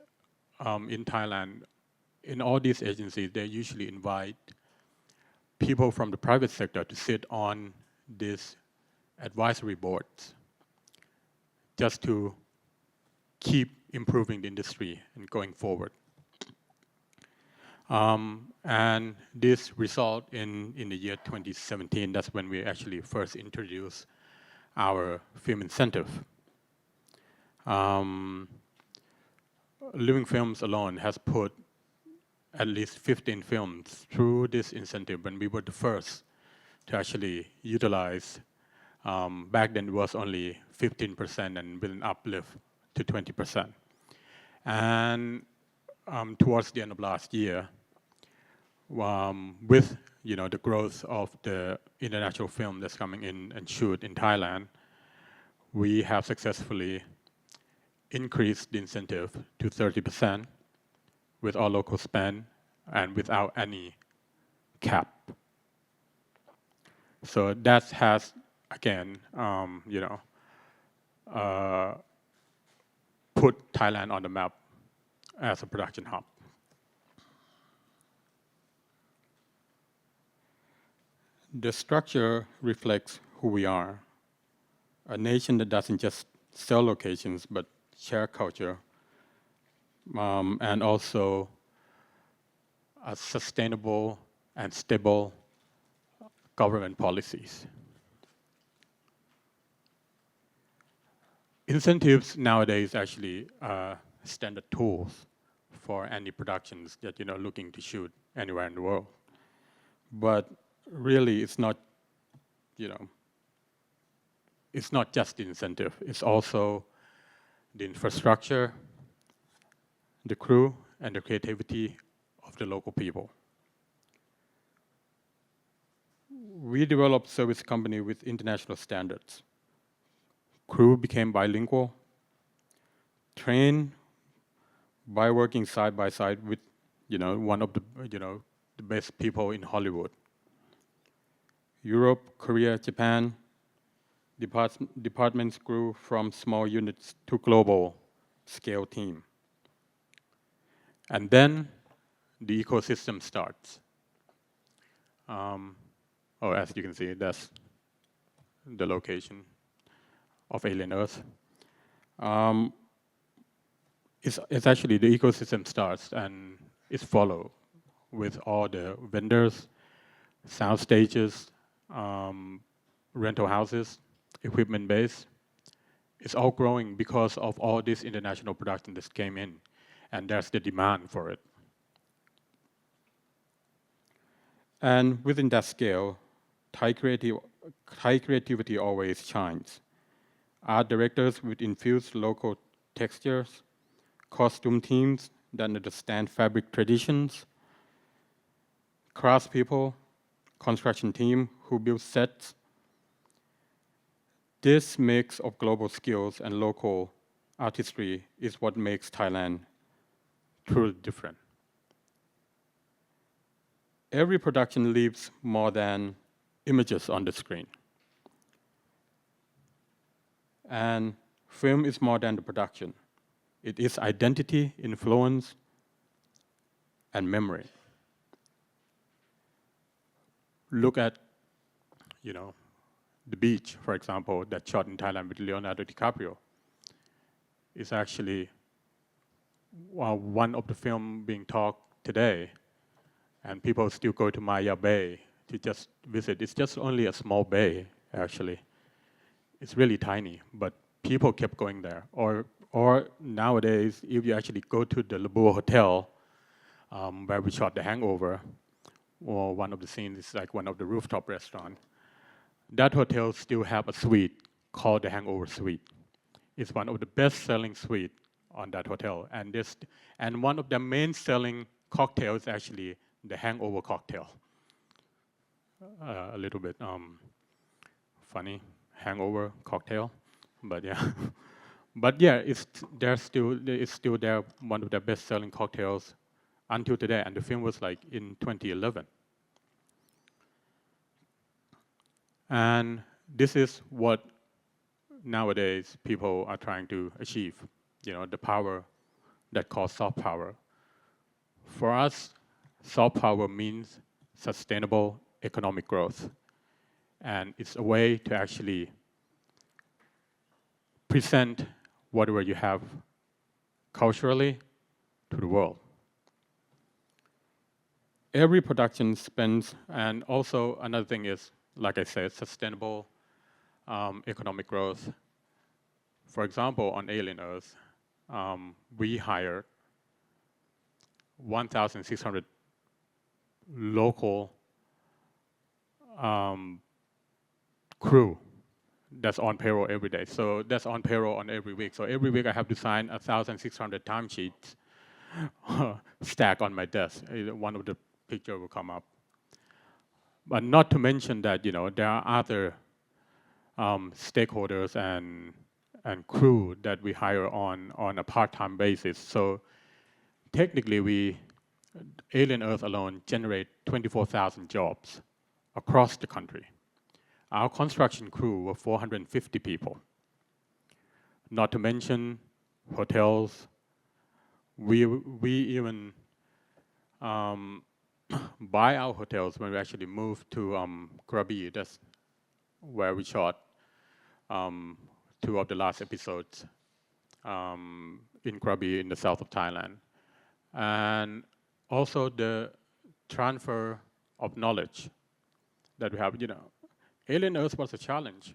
in Thailand, in all these agencies, they usually invite people from the private sector to sit on these advisory boards just to keep improving the industry and going forward. And this result in the year 2017, that's when we actually first introduced our film incentive. Living Films alone has put at least 15 films through this incentive when we were the first to actually utilize. Back then it was only 15% and with an uplift to 20%. And towards the end of last year, with the growth of the international film that's coming in and shoot in Thailand, we have successfully increased the incentive to 30% with our local spend and without any cap. So that has, again, put Thailand on the map as a production hub. The structure reflects who we are, a nation that doesn't just sell locations but share culture, and also a sustainable and stable government policies. Incentives nowadays actually are standard tools for any productions that looking to shoot anywhere in the world. But really, it's not, it's not just the incentive. It's also the infrastructure, the crew, and the creativity of the local people. We developed a service company with international standards. Crew became bilingual, trained by working side by side with, one of the, the best people in Hollywood. Europe, Korea, Japan, departments grew from small units to global scale team. And then the ecosystem starts. As you can see, that's the location of Alien Earth. It's actually the ecosystem starts and is followed with all the vendors, sound stages, rental houses, equipment base. It's all growing because of all this international production that came in, and there's the demand for it. And within that scale, Thai creativity always shines. Art directors would infuse local textures, costume teams that understand fabric traditions, craftspeople, construction team who build sets. This mix of global skills and local artistry is what makes Thailand truly different. Every production leaves more than images on the screen. And film is more than the production. It is identity, influence, and memory. Look at, the beach, for example, that shot in Thailand with Leonardo DiCaprio. Is actually one of the films being talked today, and people still go to Maya Bay to just visit. It's just only a small bay, actually. It's really tiny, but people kept going there. Or nowadays, if you actually go to the Labuan Hotel, where we shot The Hangover, or one of the scenes is like one of the rooftop restaurants, that hotel still have a suite called the Hangover Suite. It's one of the best-selling suites on that hotel, and one of the main selling cocktails is actually the Hangover cocktail. A little bit funny, Hangover cocktail, but yeah. But yeah, it's still there, one of the best-selling cocktails until today, and the film was like in 2011. And this is what nowadays people are trying to achieve, the power that calls soft power. For us, soft power means sustainable economic growth. And it's a way to actually present whatever you have culturally to the world. Every production spends, and also another thing is, like I said, sustainable economic growth. For example, on Alien Earth, we hired 1,600 local crew that's on payroll every day. So that's on payroll on every week. So every week I have to sign 1,600 timesheets stack on my desk. One of the picture will come up. But not to mention that there are other stakeholders and crew that we hire on a part-time basis. So technically, Alien Earth alone generate 24,000 jobs across the country. Our construction crew were 450 people. Not to mention hotels. We even buy our hotels when we actually moved to Krabi. That's where we shot 2 of the last episodes in Krabi in the south of Thailand. And also the transfer of knowledge that we have. Alien Earth was a challenge.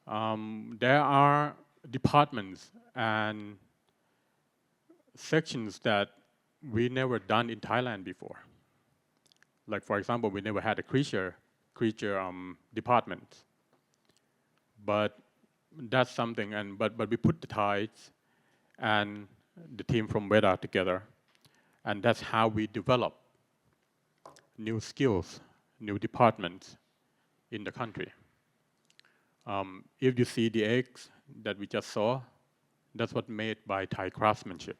There are departments and sections that we never done in Thailand before. Like, for example, we never had a creature department. But that's something, but we put the Thais and the team from Veda together, and that's how we develop new skills, new departments in the country. If you see the eggs that we just saw, that's what made by Thai craftsmanship.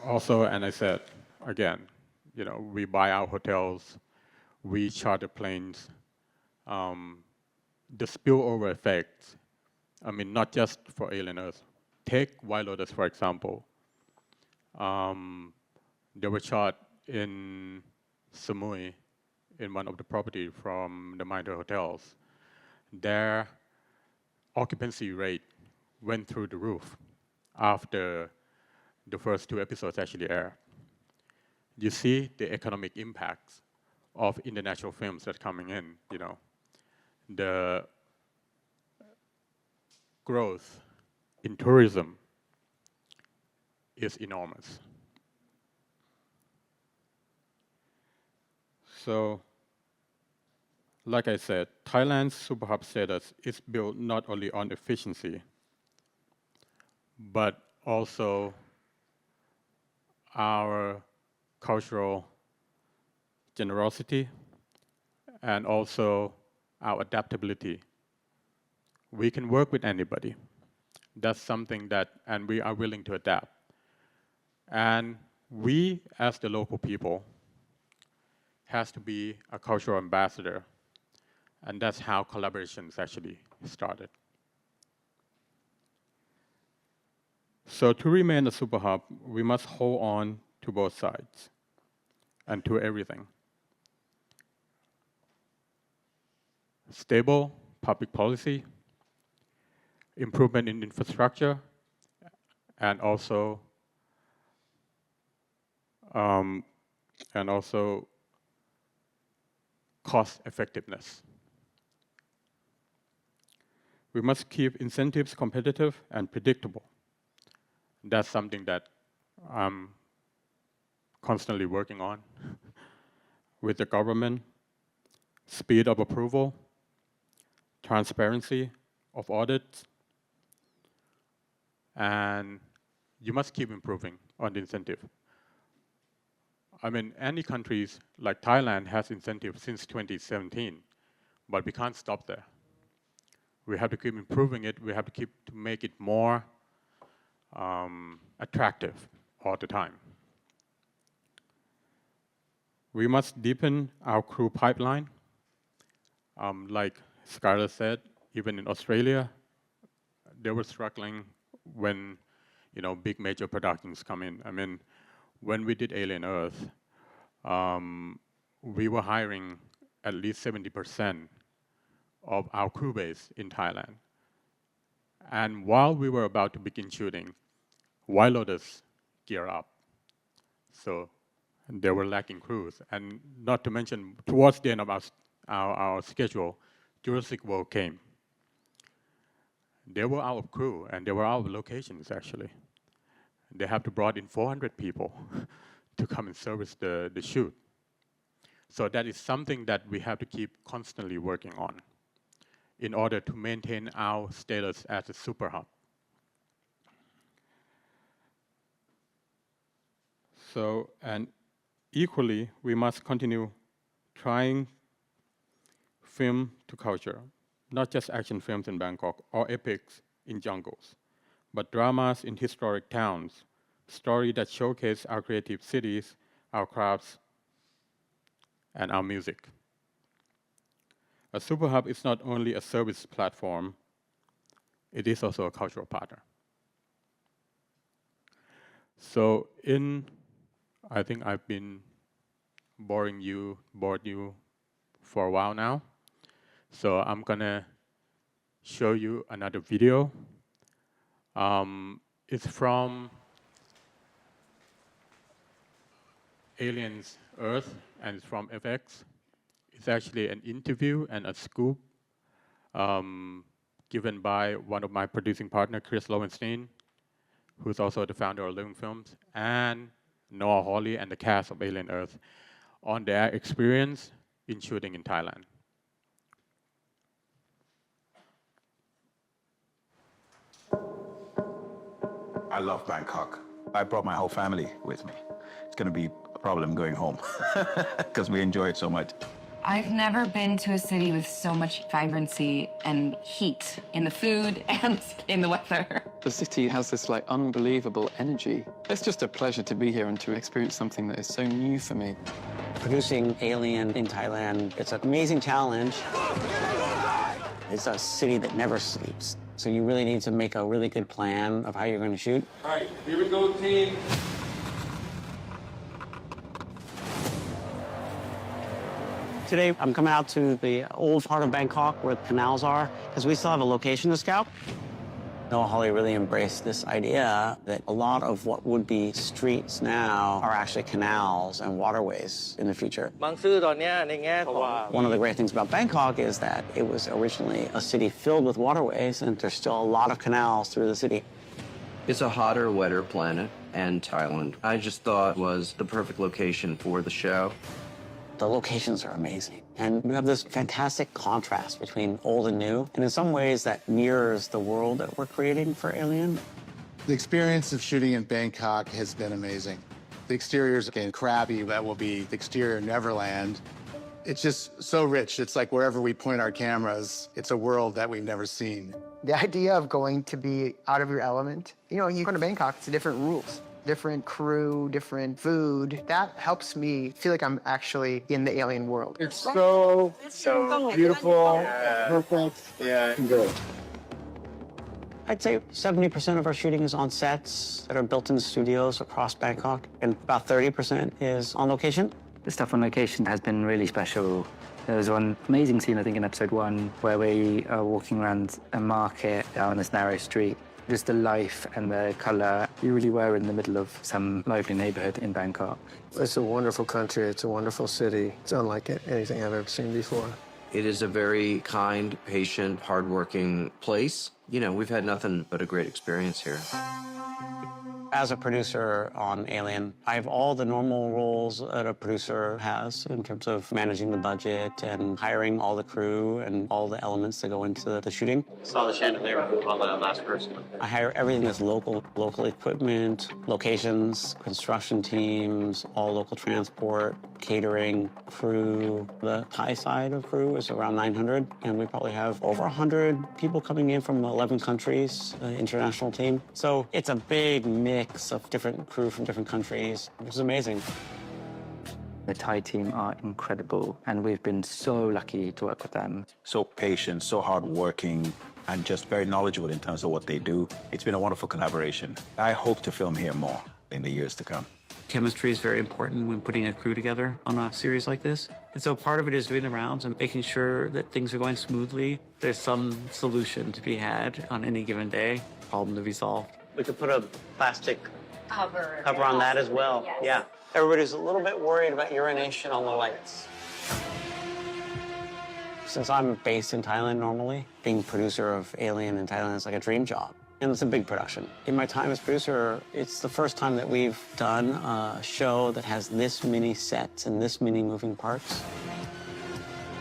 Also, and I said, again, you know, we buy our hotels, we charter planes. The spillover effects, I mean, not just for Alien Earth. Take White Lotus, for example. They were shot in Samui, in one of the property from the Mitre hotels. Their occupancy rate went through the roof after the first 2 episodes actually aired. You see the economic impacts of international films that are coming in, you know. The growth in tourism is enormous. So, like I said, Thailand's super hub status is built not only on efficiency, but also our cultural generosity and also our adaptability. We can work with anybody. That's something that, and we are willing to adapt. And we, as the local people, has to be a cultural ambassador. And that's how collaborations actually started. So to remain a super hub, we must hold on to both sides and to everything. Stable public policy, improvement in infrastructure, and also cost effectiveness. We must keep incentives competitive and predictable. That's something that I'm constantly working on with the government. Speed of approval, transparency of audits, and you must keep improving on the incentive. I mean, any countries like Thailand has incentives since 2017, but we can't stop there. We have to keep improving it. We have to keep to make it more attractive all the time. We must deepen our crew pipeline. Like Schuyler said, even in Australia, they were struggling when, you know, big major productions come in. I mean, when we did Alien Earth, we were hiring at least 70% of our crew base in Thailand. And while we were about to begin shooting, White Lotus geared up. So they were lacking crews. And not to mention, towards the end of our schedule, Jurassic World came. They were out of crew, and they were out of locations, actually. They have to brought in 400 people to come and service the shoot. So that is something that we have to keep constantly working on in order to maintain our status as a super hub. So, and equally, we must continue trying film to culture, not just action films in Bangkok or epics in jungles, but dramas in historic towns, stories that showcase our creative cities, our crafts, and our music. A super hub is not only a service platform, it is also a cultural partner. So I think I've been bored you for a while now. So I'm gonna show you another video. It's from Aliens Earth, and it's from FX. It's actually an interview and a scoop given by one of my producing partner, Chris Lowenstein, who's also the founder of Living Films, and Noah Hawley and the cast of Alien Earth on their experience in shooting in Thailand. I love Bangkok. I brought my whole family with me. It's going to be a problem going home because we enjoy it so much. I've never been to a city with so much vibrancy and heat in the food and in the weather. The city has this like unbelievable energy. It's just a pleasure to be here and to experience something that is so new for me. Producing Alien in Thailand, it's an amazing challenge. It's a city that never sleeps. So you really need to make a really good plan of how you're going to shoot. All right, here we go, team. Today, I'm coming out to the old part of Bangkok where the canals are, because we still have a location to scout. Noah Hawley really embraced this idea that a lot of what would be streets now are actually canals and waterways in the future. One of the great things about Bangkok is that it was originally a city filled with waterways, and there's still a lot of canals through the city. It's a hotter, wetter planet, and Thailand, I just thought was the perfect location for the show. The locations are amazing. And we have this fantastic contrast between old and new. And in some ways, that mirrors the world that we're creating for Alien. The experience of shooting in Bangkok has been amazing. The exteriors in Krabi, that will be the exterior Neverland. It's just so rich. It's like wherever we point our cameras, it's a world that we've never seen. The idea of going to be out of your element, you know, you go to Bangkok, it's different rules. Different crew, different food. That helps me feel like I'm actually in the alien world. It's so beautiful, perfect, and good. I'd say 70% of our shooting is on sets that are built in studios across Bangkok, and about 30% is on location. The stuff on location has been really special. There was one amazing scene, I think, in episode 1, where we are walking around a market down this narrow street. Just the life and the colour. We really were in the middle of some lively neighbourhood in Bangkok. It's a wonderful country. It's a wonderful city. It's unlike anything I've ever seen before. It is a very kind, patient, hardworking place. You know, we've had nothing but a great experience here. As a producer on Alien, I have all the normal roles that a producer has in terms of managing the budget and hiring all the crew and all the elements that go into the shooting. Saw the chandelier on the last person. I hire everything that's local equipment, locations, construction teams, all local transport, catering, crew. The Thai side of crew is around 900, and we probably have over 100 people coming in from 11 countries, the international team. So it's a big mix of different crew from different countries, which is amazing. The Thai team are incredible, and we've been so lucky to work with them. So patient, so hardworking, and just very knowledgeable in terms of what they do. It's been a wonderful collaboration. I hope to film here more in the years to come. Chemistry is very important when putting a crew together on a series like this. And so part of it is doing the rounds and making sure that things are going smoothly. There's some solution to be had on any given day, problem to be solved. We could put a plastic cover on that as well. Yes. Yeah. Everybody's a little bit worried about urination on the lights. Since I'm based in Thailand normally, being producer of Alien in Thailand is like a dream job. And it's a big production. In my time as producer, it's the first time that we've done a show that has this many sets and this many moving parts.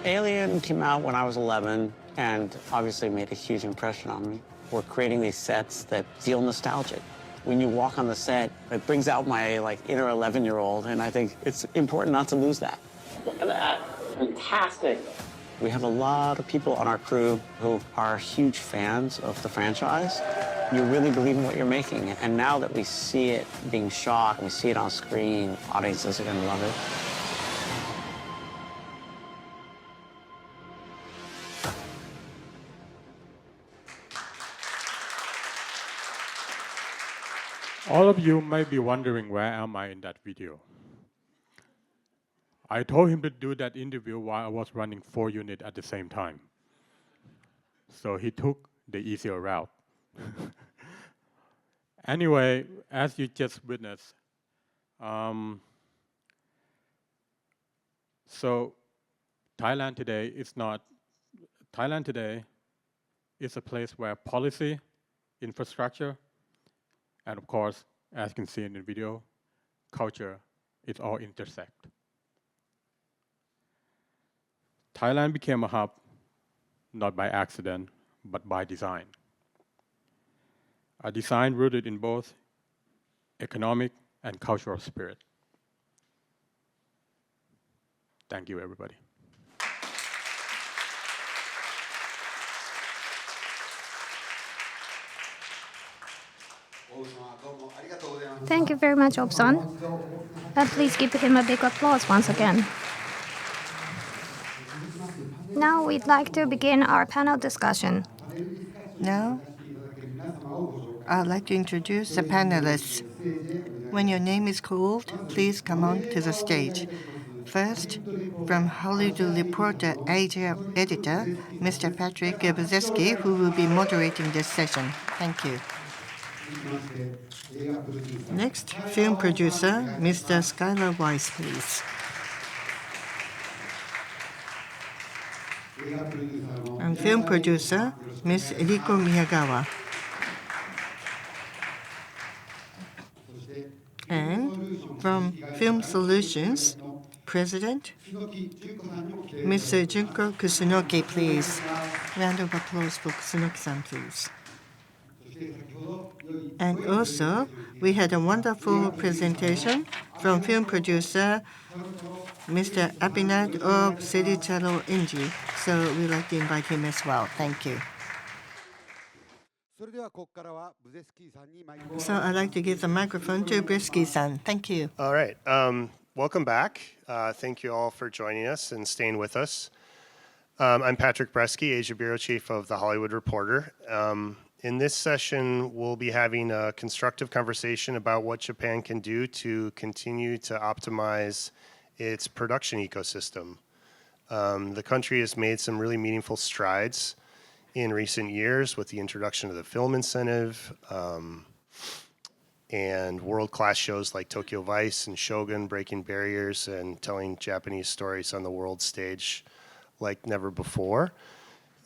Alien came out when I was 11 and obviously made a huge impression on me. We're creating these sets that feel nostalgic. When you walk on the set, it brings out my inner 11-year-old, and I think it's important not to lose that. Look at that, fantastic. We have a lot of people on our crew who are huge fans of the franchise. You really believe in what you're making, and now that we see it being shot, and we see it on screen, audiences are gonna love it. All of you might be wondering, where am I in that video? I told him to do that interview while I was running 4 units at the same time. So he took the easier route. Anyway, as you just witnessed, so Thailand today is a place where policy, infrastructure, and of course, as you can see in the video, culture, it all intersect. Thailand became a hub, not by accident, but by design. A design rooted in both economic and cultural spirit. Thank you, everybody. Thank you very much, Obsan. Please give him a big applause once again. Now we'd like to begin our panel discussion. Now, I'd like to introduce the panelists. When your name is called, please come on to the stage. First, from Hollywood Reporter Asia editor, Mr. Patrick Buzeski, who will be moderating this session. Thank you. Next, film producer, Mr. Schuyler Weiss, please. And film producer, Ms. Eriko Miyagawa. And from Film Solutions, President, Mr. Junko Kusunoki, please. Round of applause for Kusunoki-san, please. And also, we had a wonderful presentation from film producer, Mr. Abinad of Sericharo Inji. So we'd like to invite him as well. Thank you. So I'd like to give the microphone to Bresky-san. Thank you. All right. Welcome back. Thank you all for joining us and staying with us. I'm Patrick Bresky, Asia Bureau Chief of The Hollywood Reporter. In this session, we'll be having a constructive conversation about what Japan can do to continue to optimize its production ecosystem. The country has made some really meaningful strides in recent years with the introduction of the film incentive and world-class shows like Tokyo Vice and Shogun breaking barriers and telling Japanese stories on the world stage like never before.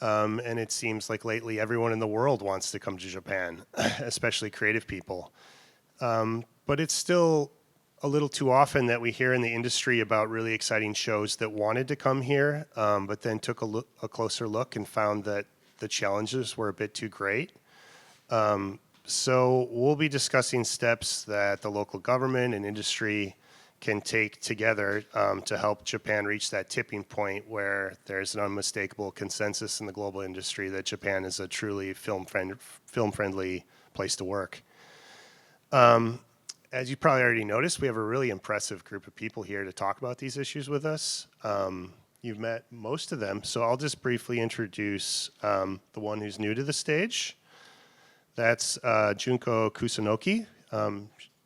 And it seems like lately everyone in the world wants to come to Japan, especially creative people. But it's still a little too often that we hear in the industry about really exciting shows that wanted to come here, but then took a closer look and found that the challenges were a bit too great. So we'll be discussing steps that the local government and industry can take together to help Japan reach that tipping point where there's an unmistakable consensus in the global industry that Japan is a truly film-friendly place to work. As you probably already noticed, we have a really impressive group of people here to talk about these issues with us. You've met most of them, so I'll just briefly introduce the one who's new to the stage. That's Junko Kusunoki.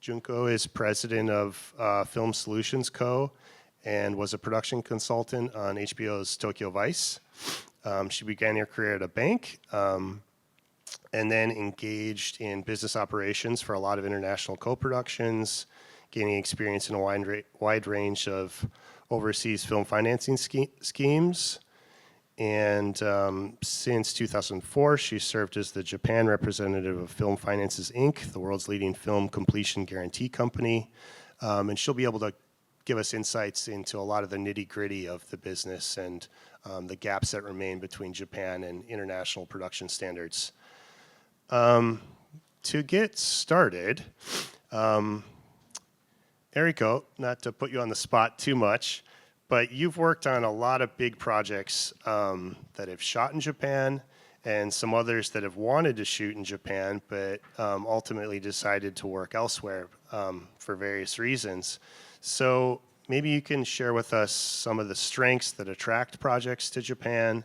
Junko is president of Film Solutions Co. and was a production consultant on HBO's Tokyo Vice. She began her career at a bank and then engaged in business operations for a lot of international co-productions, gaining experience in a wide range of overseas film financing schemes. And since 2004, she served as the Japan representative of Film Finances, Inc., the world's leading film completion guarantee company. And she'll be able to give us insights into a lot of the nitty-gritty of the business and the gaps that remain between Japan and international production standards. To get started, Eriko, not to put you on the spot too much, but you've worked on a lot of big projects that have shot in Japan and some others that have wanted to shoot in Japan, but ultimately decided to work elsewhere for various reasons. So maybe you can share with us some of the strengths that attract projects to Japan,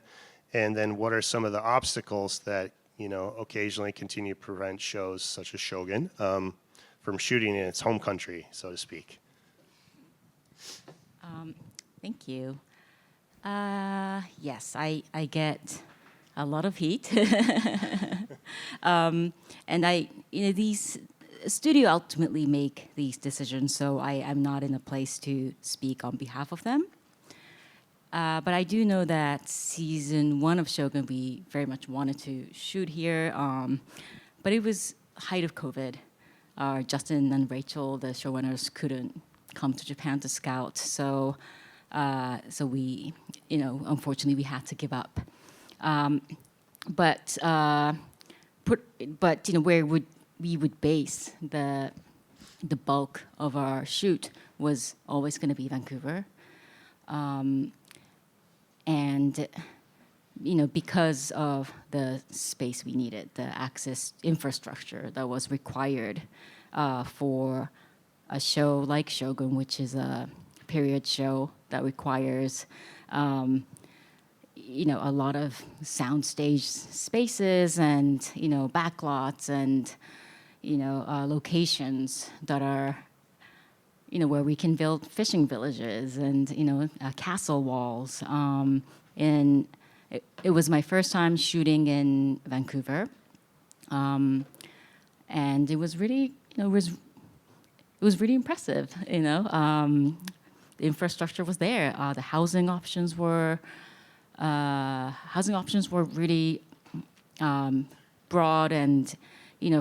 and then what are some of the obstacles that occasionally continue to prevent shows such as Shogun from shooting in its home country, so to speak. Thank you. Yes, I get a lot of heat. And these studio ultimately make these decisions, so I am not in a place to speak on behalf of them. But I do know that season 1 of Shogun, we very much wanted to shoot here, but it was height of COVID. Justin and Rachel, the showrunners, couldn't come to Japan to scout, so we, unfortunately, we had to give up. But where we would base the bulk of our shoot was always going to be Vancouver. And because of the space we needed, the access infrastructure that was required for a show like Shogun, which is a period show that requires a lot of soundstage spaces and backlots and locations that are where we can build fishing villages and castle walls. And it was my first time shooting in Vancouver, and it was really it was really impressive. The infrastructure was there. The housing options were really broad, and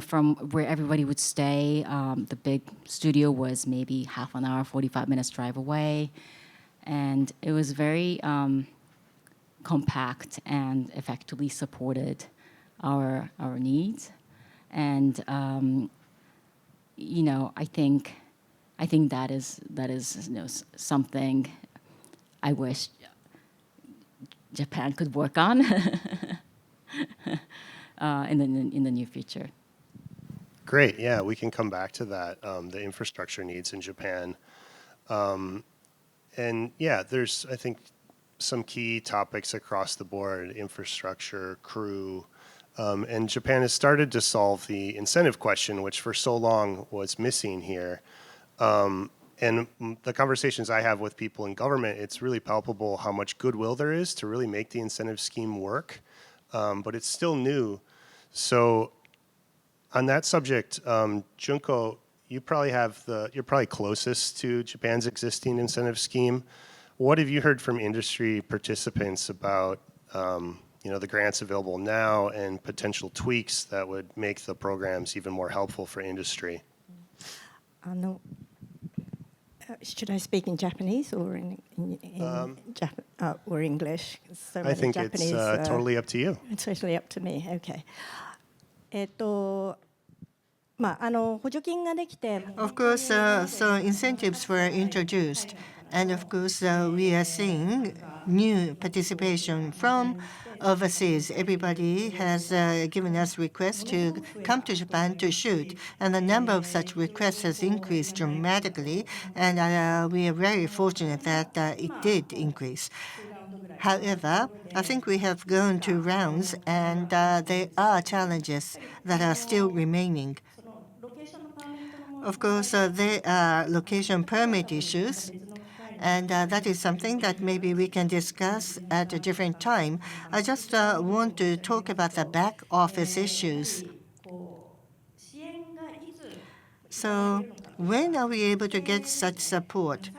from where everybody would stay. The big studio was maybe half an hour, 45 minutes drive away, and it was very compact and effectively supported our needs. And I think that is something I wish Japan could work on in the near future. Great. Yeah, we can come back to that. The infrastructure needs in Japan, and yeah, there's I think some key topics across the board: infrastructure, crew. And Japan has started to solve the incentive question, which for so long was missing here. And the conversations I have with people in government, it's really palpable how much goodwill there is to really make the incentive scheme work. But it's still new. So on that subject, Junko, you're probably closest to Japan's existing incentive scheme. What have you heard from industry participants about the grants available now and potential tweaks that would make the programs even more helpful for industry? Should I speak in Japanese or or English? So I think Japanese, it's totally up to you. It's totally up to me. Okay. Of course, so incentives were introduced, and of course, we are seeing new participation from overseas. Everybody has given us requests to come to Japan to shoot, and the number of such requests has increased dramatically, and we are very fortunate that it did increase. However, I think we have gone 2 rounds, and there are challenges that are still remaining. Of course, there are location permit issues, and that is something that maybe we can discuss at a different time. I just want to talk about the back office issues. So when are we able to get such support?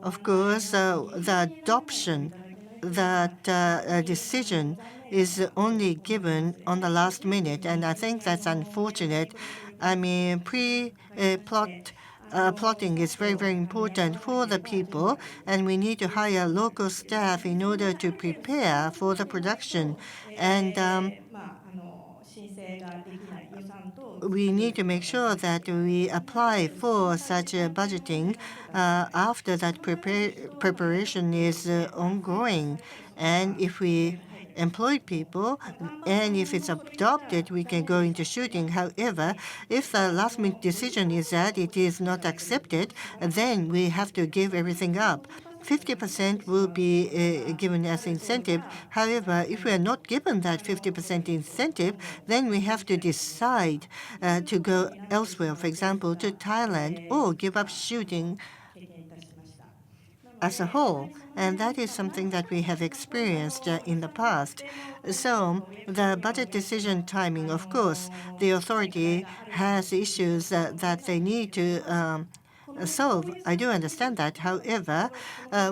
Of course, the adoption, that decision is only given on the last minute, and I think that's unfortunate. I mean, plotting is very, very important for the people, and we need to hire local staff in order to prepare for the production. And we need to make sure that we apply for such a budgeting after that preparation is ongoing. And if we employ people, and if it's adopted, we can go into shooting. However, if the last-minute decision is that it is not accepted, then we have to give everything up. 50% will be given as incentive. However, if we are not given that 50% incentive, then we have to decide to go elsewhere, for example, to Thailand, or give up shooting as a whole. And that is something that we have experienced in the past. So the budget decision timing, of course, the authority has issues that they need to solve. I do understand that. However,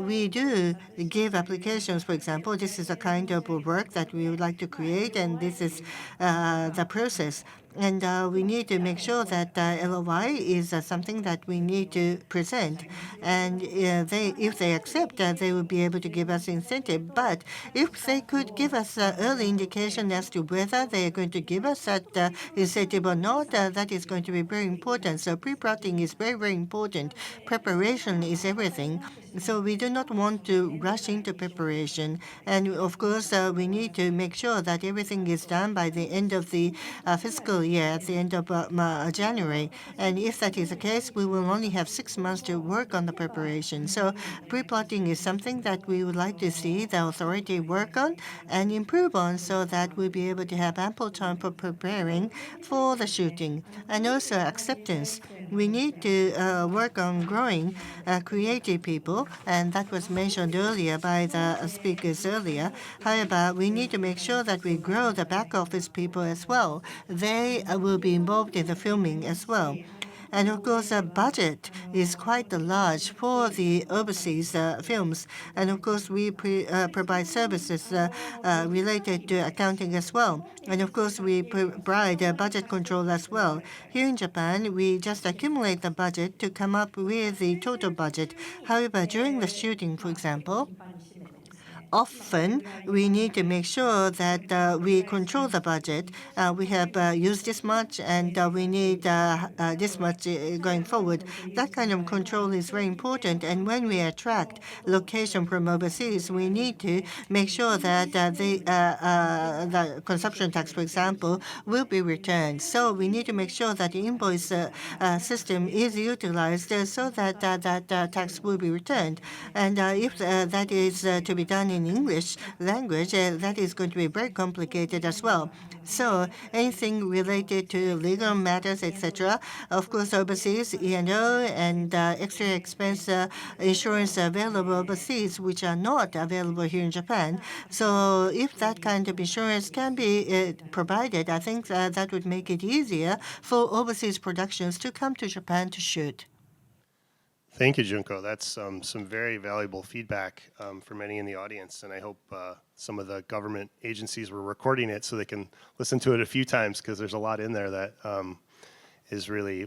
we do give applications. For example, this is a kind of work that we would like to create, and this is the process. And we need to make sure that LOI is something that we need to present. And if they accept, they will be able to give us incentive. But if they could give us early indication as to whether they are going to give us that incentive or not, that is going to be very important. So pre-plotting is very, very important. Preparation is everything. So we do not want to rush into preparation. And of course, we need to make sure that everything is done by the end of the fiscal year, at the end of January. And if that is the case, we will only have 6 months to work on the preparation. So pre-plotting is something that we would like to see the authority work on and improve on so that we'll be able to have ample time for preparing for the shooting. And also acceptance. We need to work on growing creative people, and that was mentioned earlier by the speakers earlier. However, we need to make sure that we grow the back office people as well. They will be involved in the filming as well. And of course, the budget is quite large for the overseas films. And of course, we provide services related to accounting as well. And of course, we provide budget control as well. Here in Japan, we just accumulate the budget to come up with the total budget. However, during the shooting, for example, often we need to make sure that we control the budget. We have used this much, and we need this much going forward. That kind of control is very important. And when we attract location from overseas, we need to make sure that the consumption tax, for example, will be returned. So we need to make sure that the invoice system is utilized so that that tax will be returned. And if that is to be done in English language, that is going to be very complicated as well. So anything related to legal matters, etc., of course, overseas, E&O and extra expense insurance available overseas, which are not available here in Japan. So if that kind of insurance can be provided, I think that would make it easier for overseas productions to come to Japan to shoot. Thank you, Junko. That's some very valuable feedback for many in the audience, and I hope some of the government agencies were recording it so they can listen to it a few times, because there's a lot in there that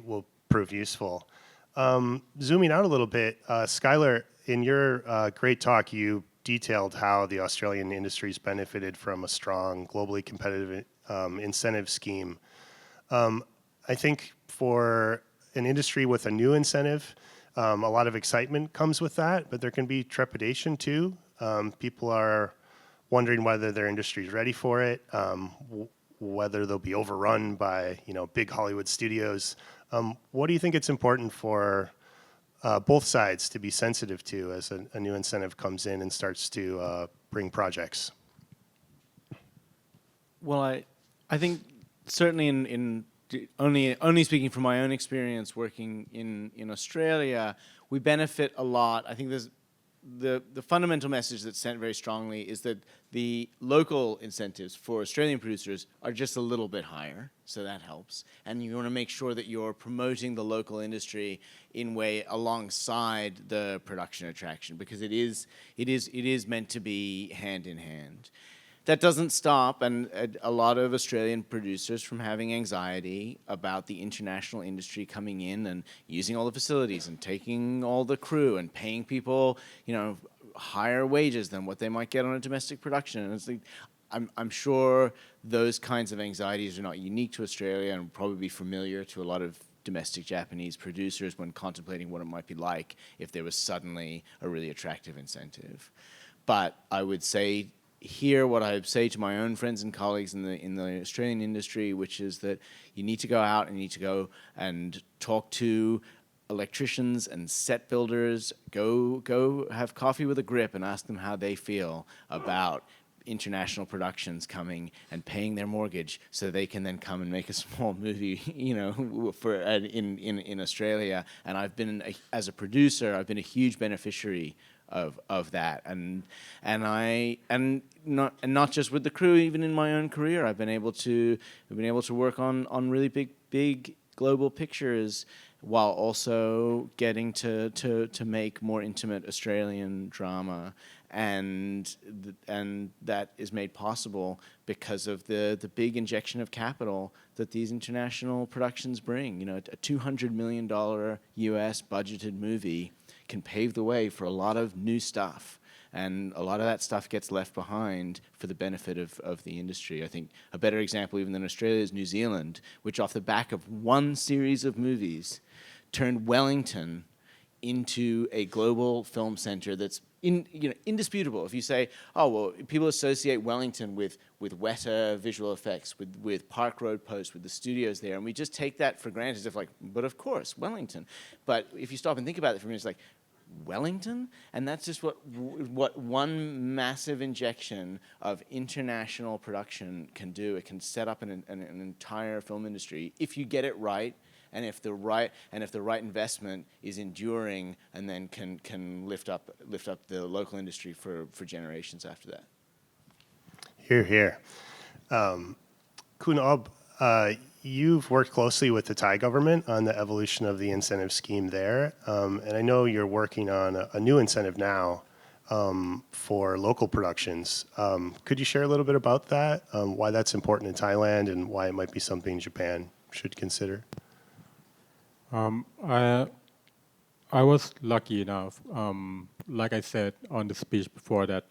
will prove useful. Zooming out a little bit, Schuyler, in your great talk, you detailed how the Australian industry's benefited from a strong, globally competitive incentive scheme. I think for an industry with a new incentive, a lot of excitement comes with that, but there can be trepidation too. People are wondering whether their industry is ready for it, whether they'll be overrun by big Hollywood studios. What do you think it's important for both sides to be sensitive to as a new incentive comes in and starts to bring projects? Well, I think certainly in only speaking from my own experience working in Australia, we benefit a lot. I think there's the fundamental message that's sent very strongly is that the local incentives for Australian producers are just a little bit higher, so that helps. And you want to make sure that you're promoting the local industry in way alongside the production attraction, because it is meant to be hand in hand. That doesn't stop a lot of Australian producers from having anxiety about the international industry coming in and using all the facilities and taking all the crew and paying people, higher wages than what they might get on a domestic production. And it's like, I'm sure those kinds of anxieties are not unique to Australia and probably be familiar to a lot of domestic Japanese producers when contemplating what it might be like if there was suddenly a really attractive incentive. But I would say here what I say to my own friends and colleagues in the Australian industry, which is that you need to go out and you need to go and talk to electricians and set builders, go have coffee with a grip and ask them how they feel about international productions coming and paying their mortgage so they can then come and make a small movie, for in Australia. And I've been as a producer, I've been a huge beneficiary of that, and not just with the crew, even in my own career, I've been able to work on really big global pictures while also getting to make more intimate Australian drama, and that is made possible because of the big injection of capital that these international productions bring. You know, a $200 million US budgeted movie can pave the way for a lot of new stuff. And a lot of that stuff gets left behind for the benefit of the industry. I think a better example even than Australia is New Zealand, which off the back of one series of movies turned Wellington into a global film center that's indisputable. If you say, oh, well, people associate Wellington with Weta visual effects, with Park Road Post, with the studios there, and we just take that for granted as if like, but of course, Wellington. But if you stop and think about it for a minute, it's like, Wellington? And that's just what one massive injection of international production can do. It can set up an entire film industry if you get it right, and if the right investment is enduring, and then can lift up the local industry for generations after that. Hear, hear. Kun-ob, you've worked closely with the Thai government on the evolution of the incentive scheme there, and I know you're working on a new incentive now for local productions. Could you share a little bit about that, why that's important in Thailand, and why it might be something Japan should consider? I was lucky enough, like I said on the speech before, that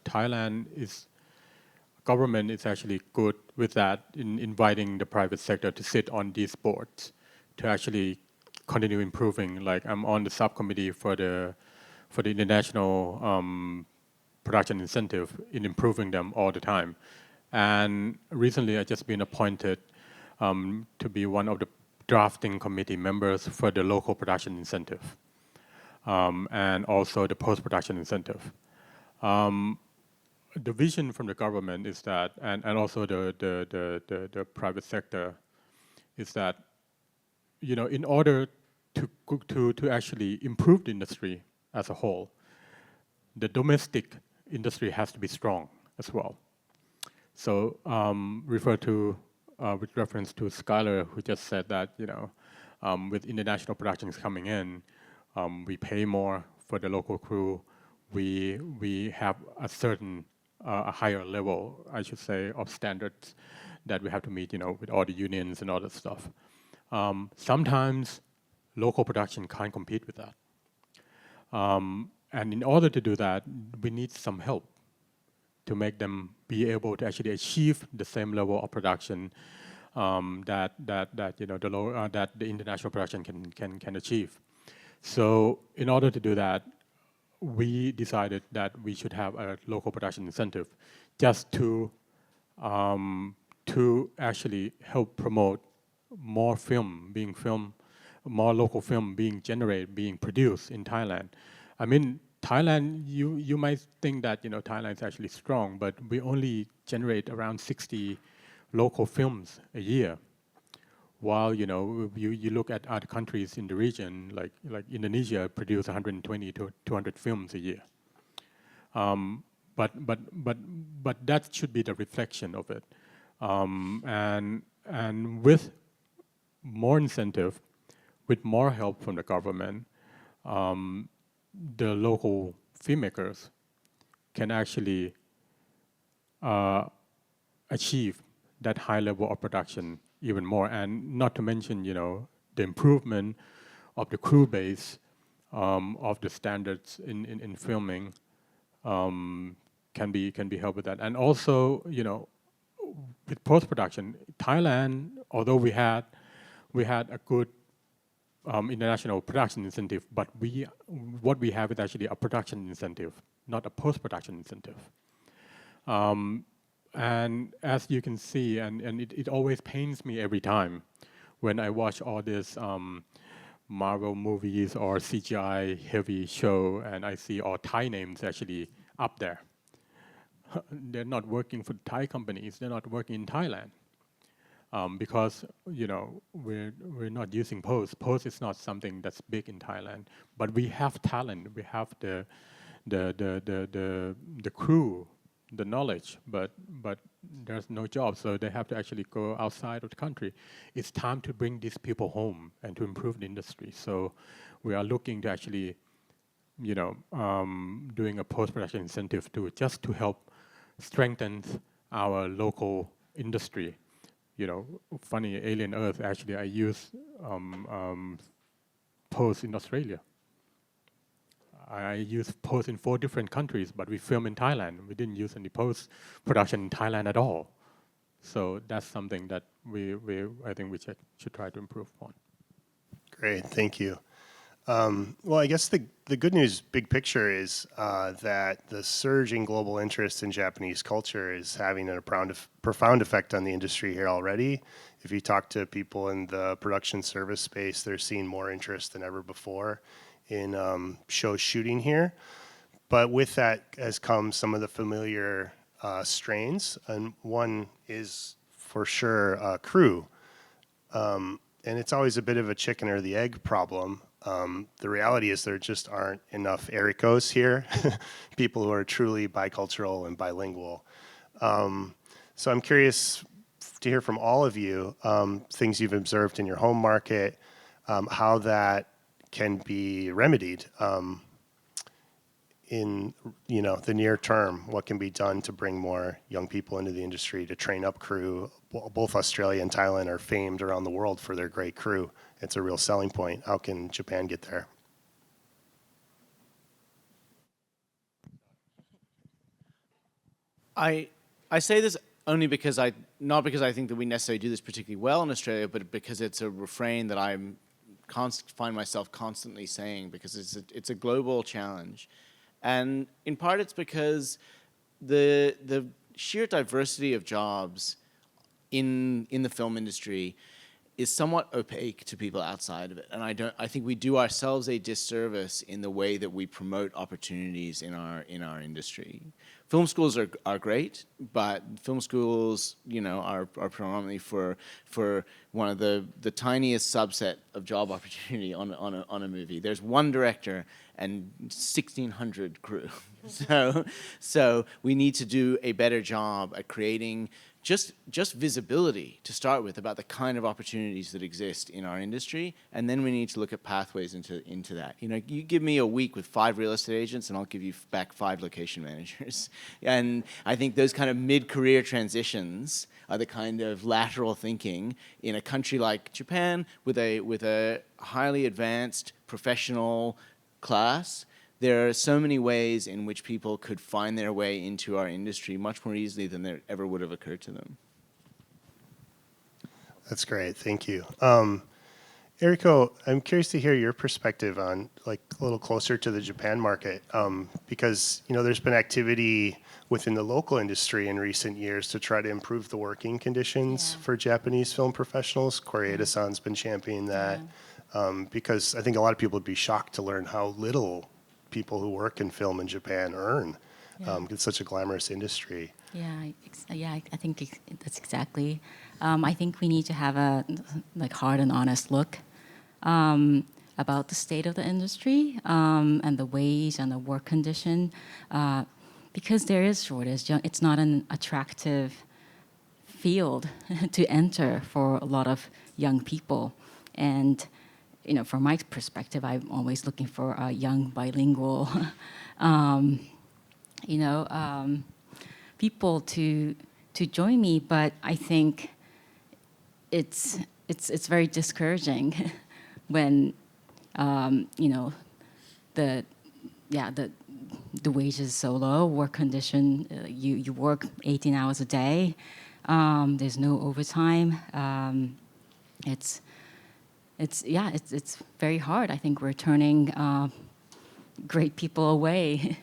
government is actually good with that in inviting the private sector to sit on these boards to actually continue improving. Like I'm on the subcommittee for the international production incentive in improving them all the time. And recently I just been appointed to be one of the drafting committee members for the local production incentive and also the post-production incentive. The vision from the government is that, and also the private sector, is that, you know, in order to actually improve the industry as a whole, the domestic industry has to be strong as well. So with reference to Schuyler, who just said that, you know, with international productions coming in, we pay more for the local crew. We have a certain a higher level, I should say, of standards that we have to meet, you know, with all the unions and all that stuff. Sometimes local production can't compete with that. And in order to do that, we need some help to make them be able to actually achieve the same level of production that you know that the international production can achieve. So in order to do that, we decided that we should have a local production incentive, just to actually help promote more more local film being generated, being produced in Thailand. I mean, Thailand, you might think that, you know, Thailand is actually strong, but we only generate around 60 local films a year. While, you know, you look at other countries in the region, like Indonesia produce 120 to 200 films a year. But that should be the reflection of it. And with more incentive, with more help from the government, the local filmmakers can actually achieve that high level of production even more, and not to mention, you know, the improvement of the crew base, of the standards in filming, can be helped with that. And also, you know, with post-production, Thailand, although we had a good international production incentive, but what we have is actually a production incentive, not a post-production incentive. And as you can see, and it always pains me every time when I watch all these Marvel movies or CGI heavy show, and I see all Thai names actually up there. They're not working for Thai companies. They're not working in Thailand. Because, you know, we're not using post. Post is not something that's big in Thailand, but we have talent. We have the crew the knowledge, but there's no job, so they have to actually go outside of the country. It's time to bring these people home and to improve the industry. So we are looking to actually, doing a post-production incentive just to help strengthen our local industry. Funny, Alien Earth, actually, I use post in Australia. I use post in 4 different countries, but we film in Thailand. We didn't use any post production in Thailand at all. So that's something that I think we should try to improve on. Great, thank you. Well, I guess the good news, big picture, is that the surging global interest in Japanese culture is having a profound effect on the industry here already. If you talk to people in the production service space, they're seeing more interest than ever before in shows shooting here. But with that has come some of the familiar strains, and one is for sure crew. And it's always a bit of a chicken or the egg problem. The reality is there just aren't enough Erikos here, people who are truly bicultural and bilingual. So I'm curious to hear from all of you things you've observed in your home market, how that can be remedied in the near term. What can be done to bring more young people into the industry, to train up crew? Both Australia and Thailand are famed around the world for their great crew. It's a real selling point. How can Japan get there? I say this only because not because I think that we necessarily do this particularly well in Australia, but because it's a refrain that I find myself constantly saying, because it's a global challenge. And in part it's because the sheer diversity of jobs in the film industry is somewhat opaque to people outside of it. And I think we do ourselves a disservice in the way that we promote opportunities in our industry. Film schools are great, but film schools, are predominantly for one of the tiniest subset of job opportunity on a movie. There's one director and 1,600 crew. So we need to do a better job at creating just visibility to start with about the kind of opportunities that exist in our industry, and then we need to look at pathways into that. You give me a week with 5 real estate agents, and I'll give you back 5 location managers. And I think those kind of mid-career transitions are the kind of lateral thinking in a country like Japan with a highly advanced professional class. There are so many ways in which people could find their way into our industry much more easily than there ever would have occurred to them. That's great, thank you. Eriko, I'm curious to hear your perspective on, a little closer to the Japan market, because there's been activity within the local industry in recent years to try to improve the working conditions for Japanese film professionals. Koreeda-san's been championing that, because I think a lot of people would be shocked to learn how little people who work in film in Japan earn. It's such a glamorous industry. I think that's exactly. I think we need to have a hard and honest look about the state of the industry and the wage and the work condition, because there is shortage. It's not an attractive field to enter for a lot of young people, and from my perspective, I'm always looking for a young bilingual, people to join me. But I think it's very discouraging when the wage is so low, work condition. You work 18 hours a day. There's no overtime. It's very hard. I think we're turning great people away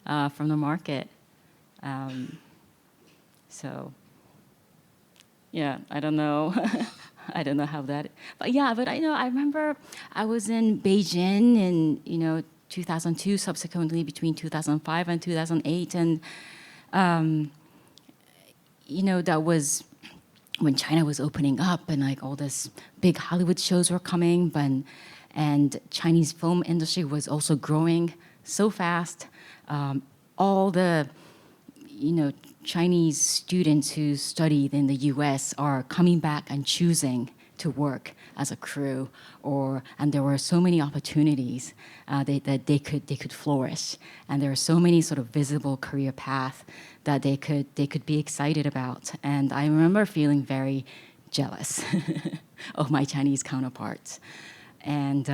from the market. I don't know. I don't know how that. But I remember I was in Beijing in 2002, subsequently between 2005 and 2008, and that was when China was opening up and all this big Hollywood shows were coming, and Chinese film industry was also growing so fast. All the Chinese students who studied in the U.S. are coming back and choosing to work as a crew, and there were so many opportunities that they could flourish, and there are so many sort of visible career paths that they could be excited about. And I remember feeling very jealous of my Chinese counterparts, and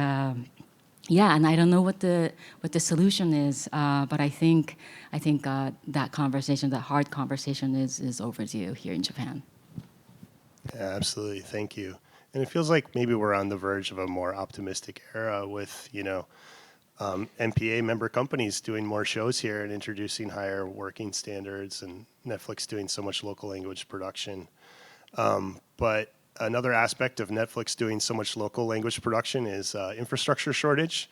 and I don't know what the solution is, but I think that conversation, that hard conversation, is overdue here in Japan. Yeah, absolutely. Thank you. And it feels like maybe we're on the verge of a more optimistic era with, MPA member companies doing more shows here and introducing higher working standards, and Netflix doing so much local language production. But another aspect of Netflix doing so much local language production is infrastructure shortage.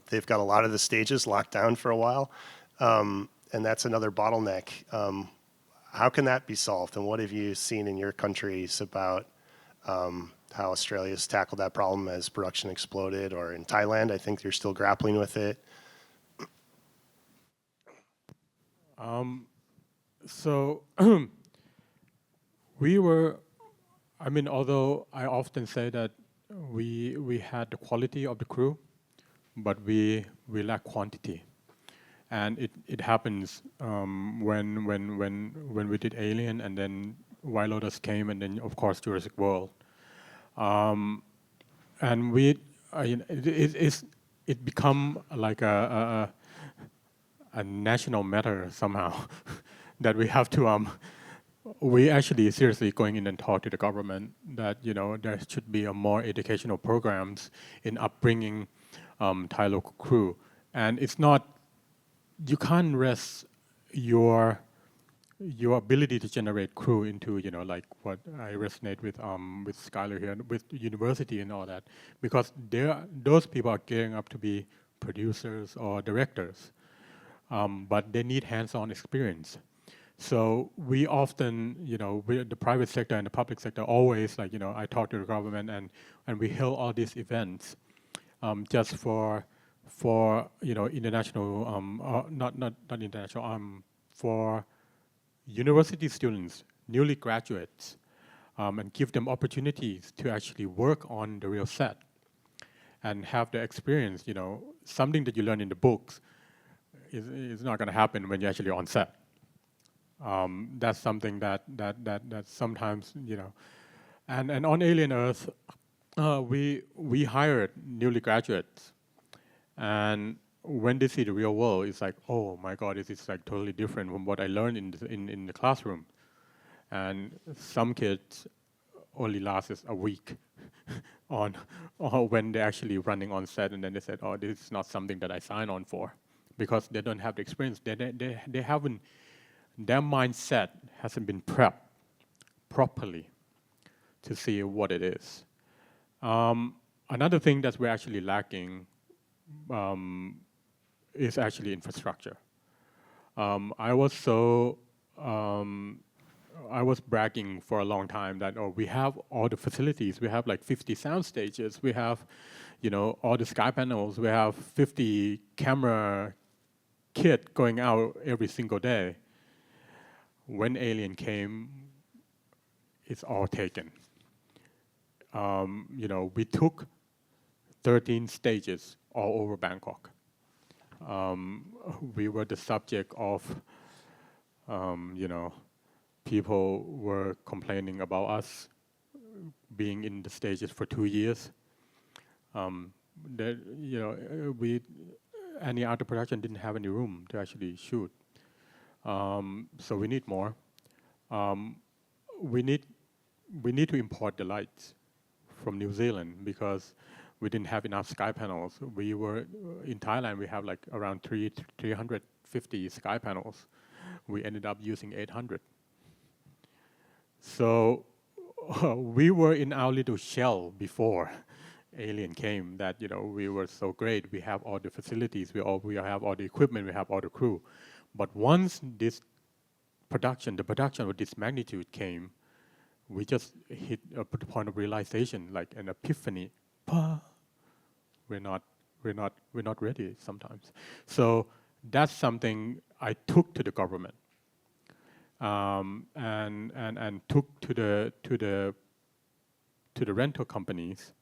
They've got a lot of the stages locked down for a while, and that's another bottleneck. How can that be solved, and what have you seen in your countries about how Australia's tackled that problem as production exploded, or in Thailand, I think you're still grappling with it? So although I often say that we had the quality of the crew, but we lack quantity. And it happens when we did Alien, and then White Lotus came, and then of course Jurassic World, and it become like a national matter somehow that we have to we actually seriously going in and talk to the government that there should be a more educational programs in upbringing Thai local crew, and it's not. You can't rest your ability to generate crew into like what I resonate with Schuyler here, with university and all that, because those people are gearing up to be producers or directors, but they need hands-on experience. So we often, the private sector and the public sector always I talk to the government and we held all these events just for international, not international, for university students, newly graduates, and give them opportunities to actually work on the real set and have the experience. Something that you learn in the books is not going to happen when you're actually on set. That's something that sometimes, and on Alien Earth, we hired newly graduates. And when they see the real world, it's like, oh my God, this is like totally different from what I learned in the classroom. And some kids only lasts a week on when they're actually running on set, and then they said, oh, this is not something that I signed on for, because they don't have the experience. They haven't, their mindset hasn't been prepped properly to see what it is. Another thing that we're actually lacking is actually infrastructure. I was bragging for a long time that we have all the facilities. We have like 50 sound stages. We have, all the sky panels. We have 50 camera kit going out every single day. When Alien came, it's all taken. We took 13 stages all over Bangkok. We were the subject of, people were complaining about us being in the stages for 2 years. Any other production didn't have any room to actually shoot. So we need more. We need to import the lights from New Zealand because we didn't have enough sky panels. We were in Thailand. We have like around 350 sky panels. We ended up using 800. So we were in our little shell before Alien came. That we were so great. We have all the facilities. We have all the equipment. We have all the crew. But once the production of this magnitude came, we just hit a point of realization, like an epiphany. We're not ready sometimes. So that's something I took to the government and took to the rental companies,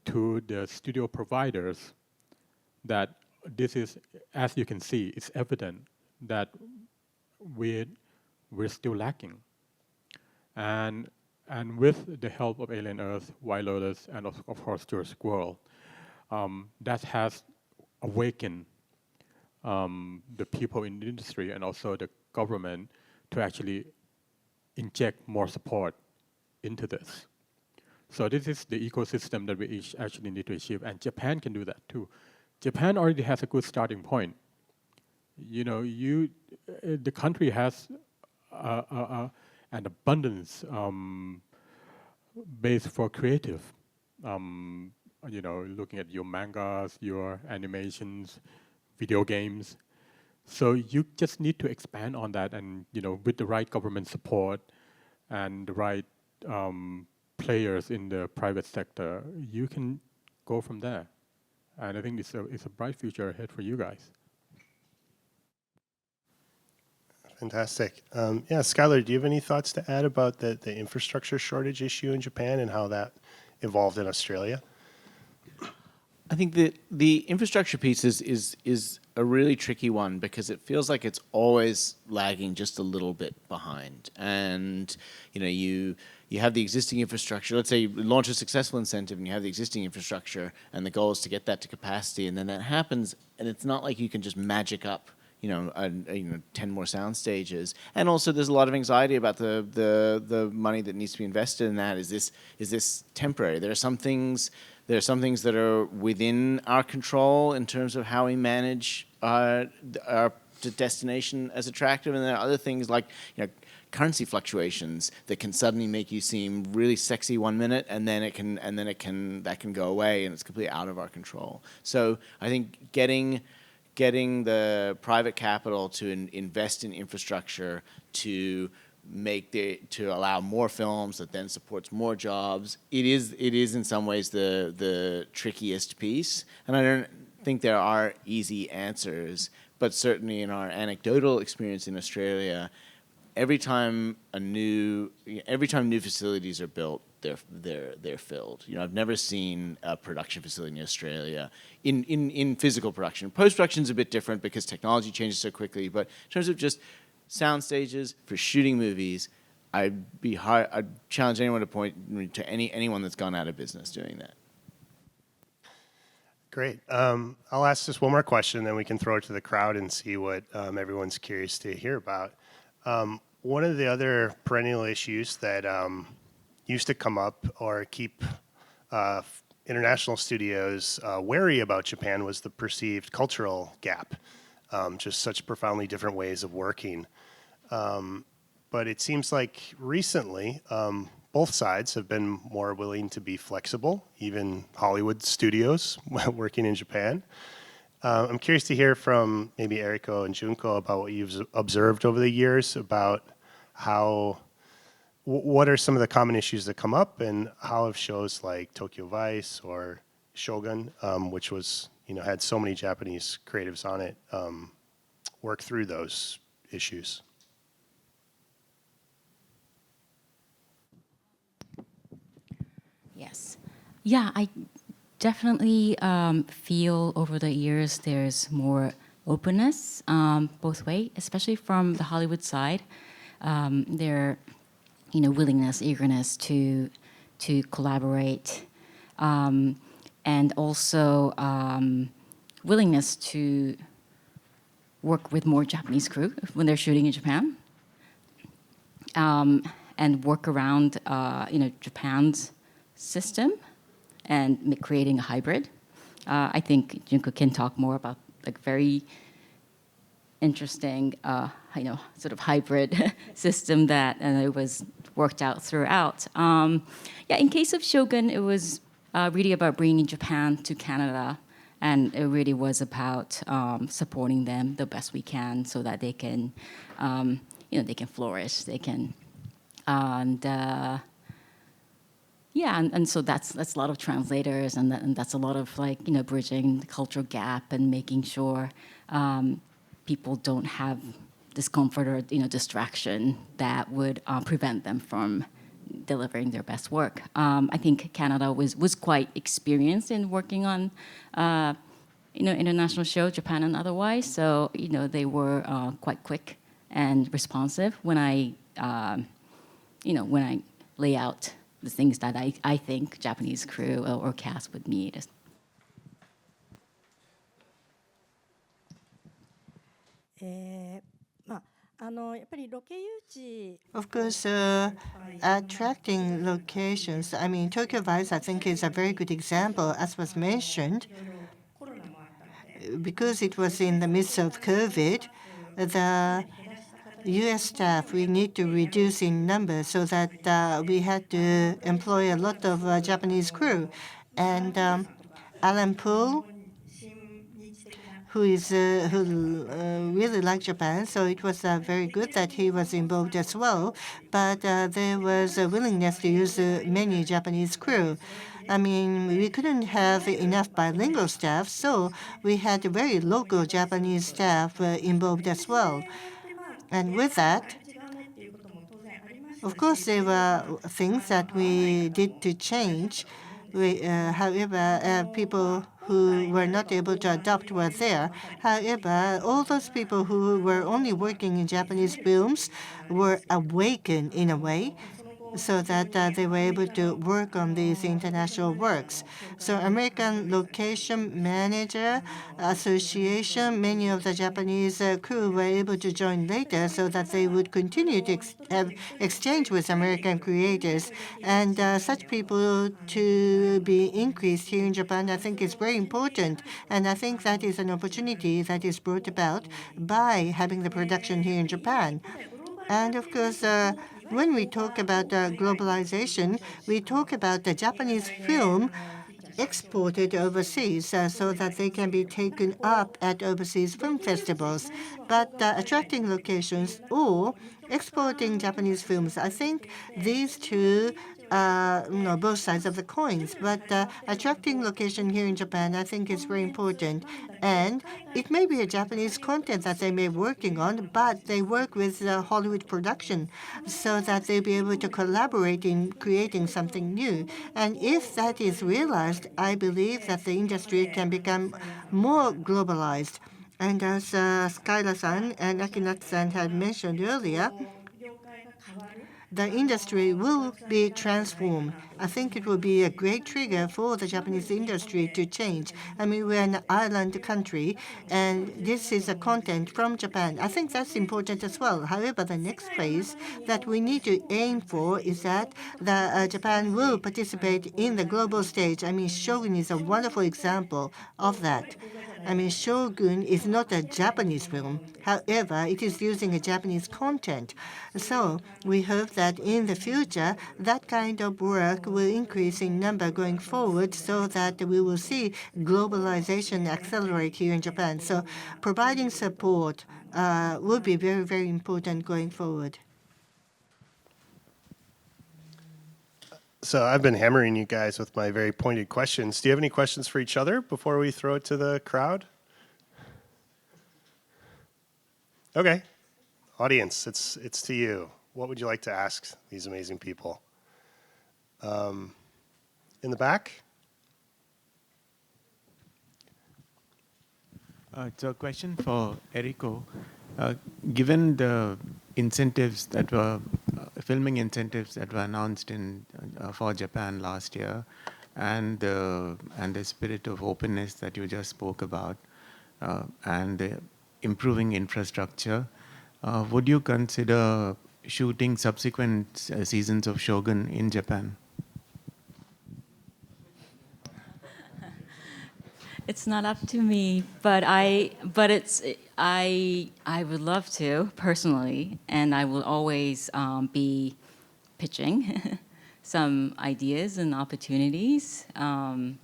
to the studio providers, that this is, as you can see, it's evident that we're still lacking. And with the help of Alien Earth, White Lotus, and of course Jurassic World, that has awakened the people in the industry and also the government to actually inject more support into this. So this is the ecosystem that we each actually need to achieve, and Japan can do that too. Japan already has a good starting point. You know, the country has an abundance base for creative. You know, looking at your mangas, your animations, video games. So you just need to expand on that, and you know, with the right government support and the right players in the private sector, you can go from there. And I think it's a bright future ahead for you guys. Fantastic. Yeah, Schuyler, do you have any thoughts to add about the infrastructure shortage issue in Japan and how that evolved in Australia? I think that the infrastructure piece is a really tricky one because it feels like it's always lagging just a little bit behind. And you know, you have the existing infrastructure. Let's say you launch a successful incentive and you have the existing infrastructure, and the goal is to get that to capacity, and then that happens, and it's not like you can just magic up, you know, 10 more sound stages. And also, there's a lot of anxiety about the money that needs to be invested in that. Is this temporary? There are some things that are within our control in terms of how we manage our destination as attractive, and there are other things like, you know, currency fluctuations that can suddenly make you seem really sexy 1 minute, and then that can go away, and it's completely out of our control. So I think getting the private capital to invest in infrastructure to allow more films that then supports more jobs, it is in some ways the trickiest piece, and I don't think there are easy answers. But certainly in our anecdotal experience in Australia, every time new facilities are built, they're filled. You know, I've never seen a production facility in Australia in physical production. Post-production is a bit different because technology changes so quickly, but in terms of just sound stages for shooting movies, I'd challenge anyone to point to anyone that's gone out of business doing that. Great. I'll ask just one more question, then we can throw it to the crowd and see what everyone's curious to hear about. One of the other perennial issues that used to come up or keep international studios wary about Japan was the perceived cultural gap, just such profoundly different ways of working. But it seems like recently, both sides have been more willing to be flexible, even Hollywood studios working in Japan. I'm curious to hear from maybe Eriko and Junko about what you've observed over the years about what are some of the common issues that come up, and how have shows like Tokyo Vice or Shogun, which was, you know, had so many Japanese creatives on it, work through those issues. Yes. Yeah, I definitely feel over the years there's more openness both ways, especially from the Hollywood side. Their, you know, willingness, eagerness to collaborate, and also willingness to work with more Japanese crew when they're shooting in Japan, and work around, you know, Japan's system and creating a hybrid. I think Junko can talk more about like very interesting, you know, sort of hybrid system that it was worked out throughout. Yeah, in case of Shogun, it was really about bringing Japan to Canada, and it really was about supporting them the best we can so that they can, you know, they can flourish, they can, and yeah, and so that's a lot of translators, and that's a lot of, like, you know, bridging the cultural gap and making sure people don't have discomfort or distraction that would prevent them from delivering their best work. I think Canada was quite experienced in working on international shows, Japan and otherwise. So they were quite quick and responsive when I lay out the things that I think Japanese crew or cast would need. Of course, attracting locations. I mean, Tokyo Vice, I think, is a very good example, as was mentioned. Because it was in the midst of COVID, the U.S. staff, we need to reduce in number so that we had to employ a lot of Japanese crew. And Alan Poole, who really liked Japan, so it was very good that he was involved as well. But there was a willingness to use many Japanese crew. I mean, we couldn't have enough bilingual staff, so we had very local Japanese staff involved as well. And with that, of course, there were things that we did to change. However, people who were not able to adopt were there. However, all those people who were only working in Japanese films were awakened in a way, so that they were able to work on these international works. So American Location Manager Association, many of the Japanese crew were able to join later so that they would continue to have exchange with American creators. And such people to be increased here in Japan, I think is very important. And I think that is an opportunity that is brought about by having the production here in Japan. And of course, when we talk about globalization, we talk about the Japanese film exported overseas so that they can be taken up at overseas film festivals. But attracting locations or exporting Japanese films, I think these two both sides of the coins. But attracting location here in Japan, I think, is very important. And it may be a Japanese content that they may be working on, but they work with Hollywood production so that they'll be able to collaborate in creating something new. And if that is realized, I believe that the industry can become more globalized. And as Schuyler-san and Akinato-san had mentioned earlier, the industry will be transformed. I think it will be a great trigger for the Japanese industry to change. I mean, we're an island country, and this is a content from Japan. I think that's important as well. However, the next phase that we need to aim for is that Japan will participate in the global stage. I mean, Shogun is a wonderful example of that. I mean, Shogun is not a Japanese film. However, it is using a Japanese content. So we hope that in the future, that kind of work will increase in number going forward so that we will see globalization accelerate here in Japan. So providing support will be very, very important going forward. So I've been hammering you guys with my very pointed questions. Do you have any questions for each other before we throw it to the crowd? Okay. Audience, it's to you. What would you like to ask these amazing people? In the back? It's a question for Eriko. Given the incentives that were filming incentives that were announced for Japan last year, and the spirit of openness that you just spoke about, and the improving infrastructure, would you consider shooting subsequent seasons of Shogun in Japan? It's not up to me, but I would love to personally, and I will always be pitching some ideas and opportunities. I'm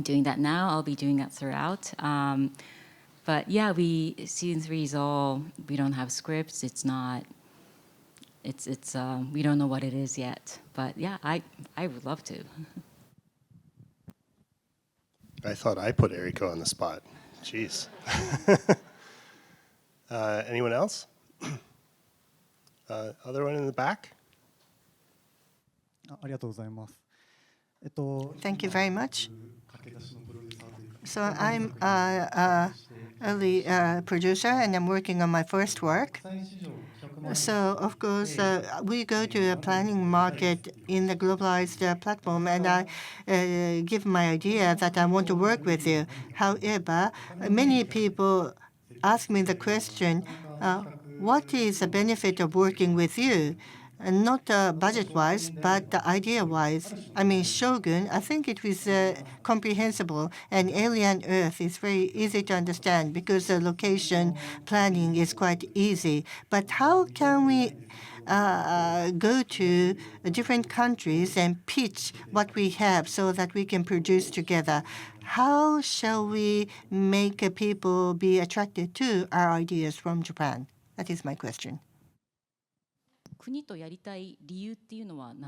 doing that now. I'll be doing that throughout. But yeah, season 3 is all, we don't have scripts. It's not. We don't know what it is yet. But yeah, I would love to. I thought I put Eriko on the spot. Jeez. Anyone else? Other one in the back? Thank you very much. So I'm an early producer, and I'm working on my first work. So, of course, we go to a planning market in the globalized platform, and I give my idea that I want to work with you. However, many people ask me the question, what is the benefit of working with you? And not budget-wise, but idea-wise. I mean, Shogun, I think it was comprehensible, and Alien Earth is very easy to understand because the location planning is quite easy. But how can we go to different countries and pitch what we have so that we can produce together? How shall we make people be attracted to our ideas from Japan? That is my question.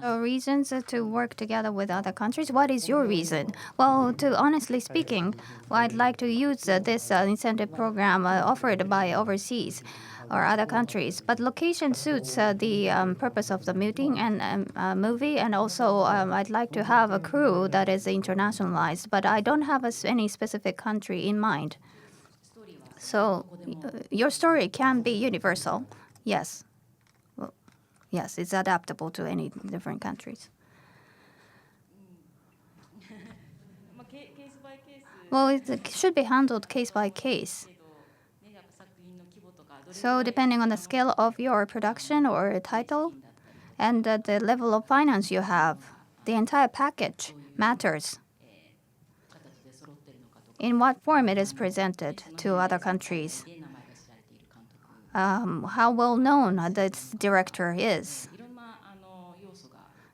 Reasons to work together with other countries. What is your reason? Well, to honestly speaking, I'd like to use this incentive program offered by overseas or other countries. But location suits the purpose of the movie, and also I'd like to have a crew that is internationalized. But I don't have any specific country in mind. So your story can be universal. Yes. Yes, it's adaptable to any different countries. Well, it should be handled case by case. So depending on the scale of your production or title and the level of finance you have, the entire package matters. In what form it is presented to other countries. How well known this director is.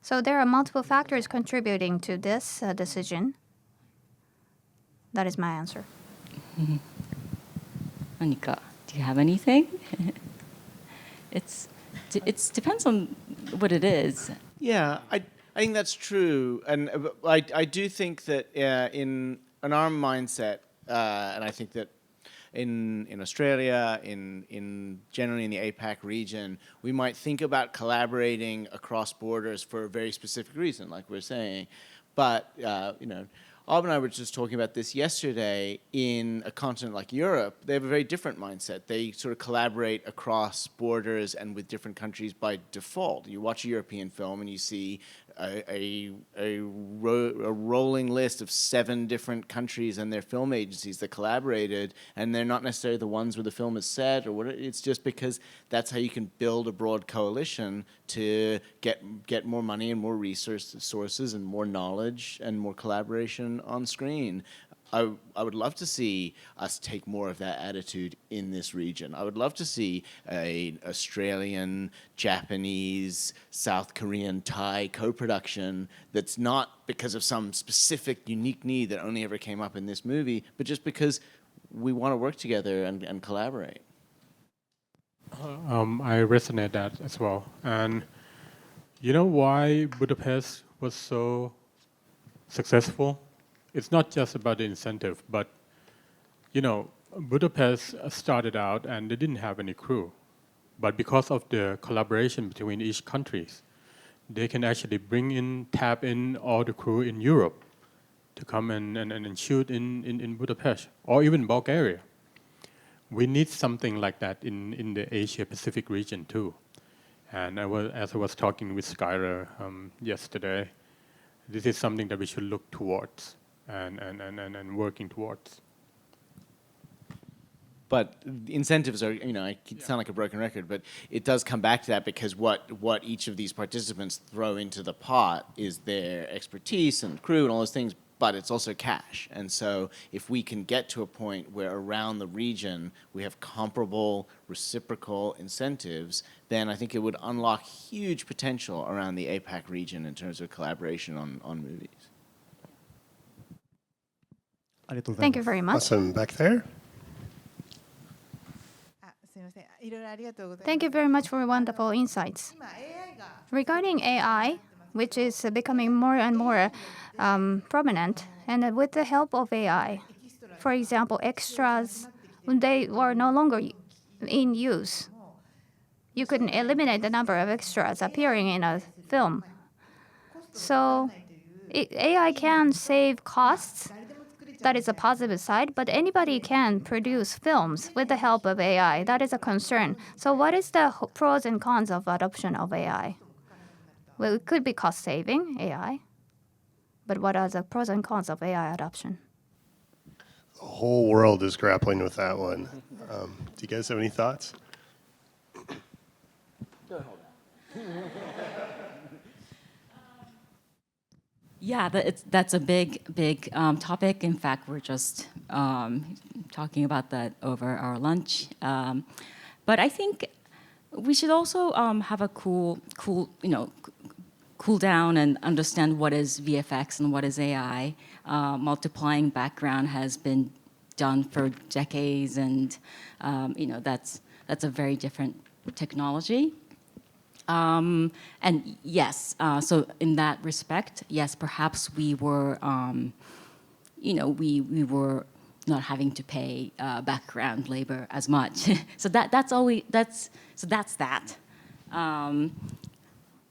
So there are multiple factors contributing to this decision. That is my answer. Anika, do you have anything? It depends on what it is. Yeah, I think that's true, and I do think that in our mindset, and I think that in Australia, in generally in the APAC region, we might think about collaborating across borders for a very specific reason, like we're saying. But Alb and I were just talking about this yesterday. In a continent like Europe, they have a very different mindset. They sort of collaborate across borders and with different countries by default. You watch a European film and you see a rolling list of 7 different countries and their film agencies that collaborated, and they're not necessarily the ones where the film is set or what. It's just because that's how you can build a broad coalition to get more money and more resources and more knowledge and more collaboration on screen. I would love to see us take more of that attitude in this region. I would love to see an Australian, Japanese, South Korean, Thai co-production that's not because of some specific unique need that only ever came up in this movie, but just because we want to work together and collaborate. I resonate that as well. And you know why Budapest was so successful? It's not just about the incentive, but Budapest started out and they didn't have any crew. But because of the collaboration between each countries, they can actually tap in all the crew in Europe to come and shoot in Budapest or even Bulgaria. We need something like that in the Asia Pacific region too. And as I was talking with Schuyler yesterday, this is something that we should look towards and working towards. But incentives are, I sound like a broken record, but it does come back to that because what each of these participants throw into the pot is their expertise and crew and all those things, but it's also cash. And so if we can get to a point where around the region we have comparable reciprocal incentives, then I think it would unlock huge potential around the APAC region in terms of collaboration on movies. Thank you very much. Awesome. Back there. Thank you very much for wonderful insights. Regarding AI, which is becoming more and more prominent, and with the help of AI, for example, extras, they are no longer in use. You could eliminate the number of extras appearing in a film. So AI can save costs. That is a positive side, but anybody can produce films with the help of AI. That is a concern. So what is the pros and cons of adoption of AI? Well, it could be cost-saving, AI. But what are the pros and cons of AI adoption? The whole world is grappling with that one. Do you guys have any thoughts? Yeah, that's a big topic. In fact, we're just talking about that over our lunch. But I think we should also have a cool down and understand what is VFX and what is AI. Multiplying background has been done for decades, and that's a very different technology. And yes, so in that respect, yes, perhaps we were, we were not having to pay background labor as much. So that's that.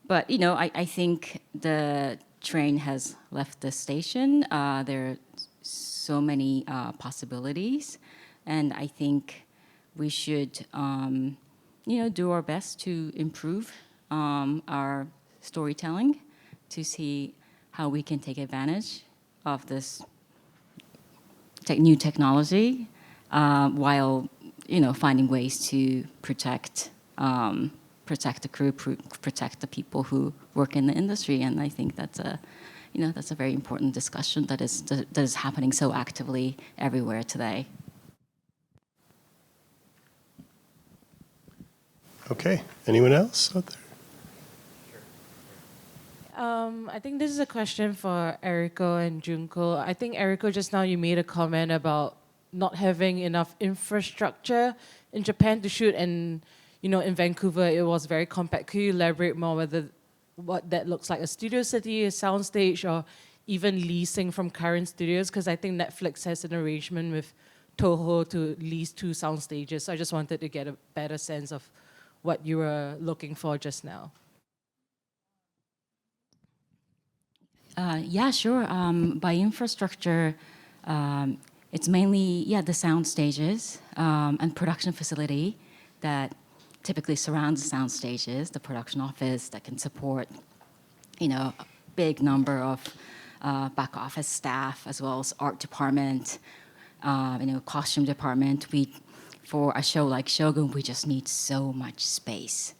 But I think the train has left the station. There are so many possibilities, and I think we should, do our best to improve our storytelling, to see how we can take advantage of this new technology, while finding ways to protect the crew, protect the people who work in the industry. And I think that's a very important discussion that is happening so actively everywhere today. Okay, anyone else out there? I think this is a question for Eriko and Junko. I think, Eriko, just now you made a comment about not having enough infrastructure in Japan to shoot, and in Vancouver it was very compact. Could you elaborate more what that looks like? A studio city, a soundstage, or even leasing from current studios? Because I think Netflix has an arrangement with Toho to lease 2 sound stages. So I just wanted to get a better sense of what you were looking for just now. Yeah, sure. By infrastructure, it's mainly the sound stages and production facility that typically surrounds the sound stages, the production office that can support a big number of back office staff, as well as art department, costume department. For a show like Shogun, we just need so much space.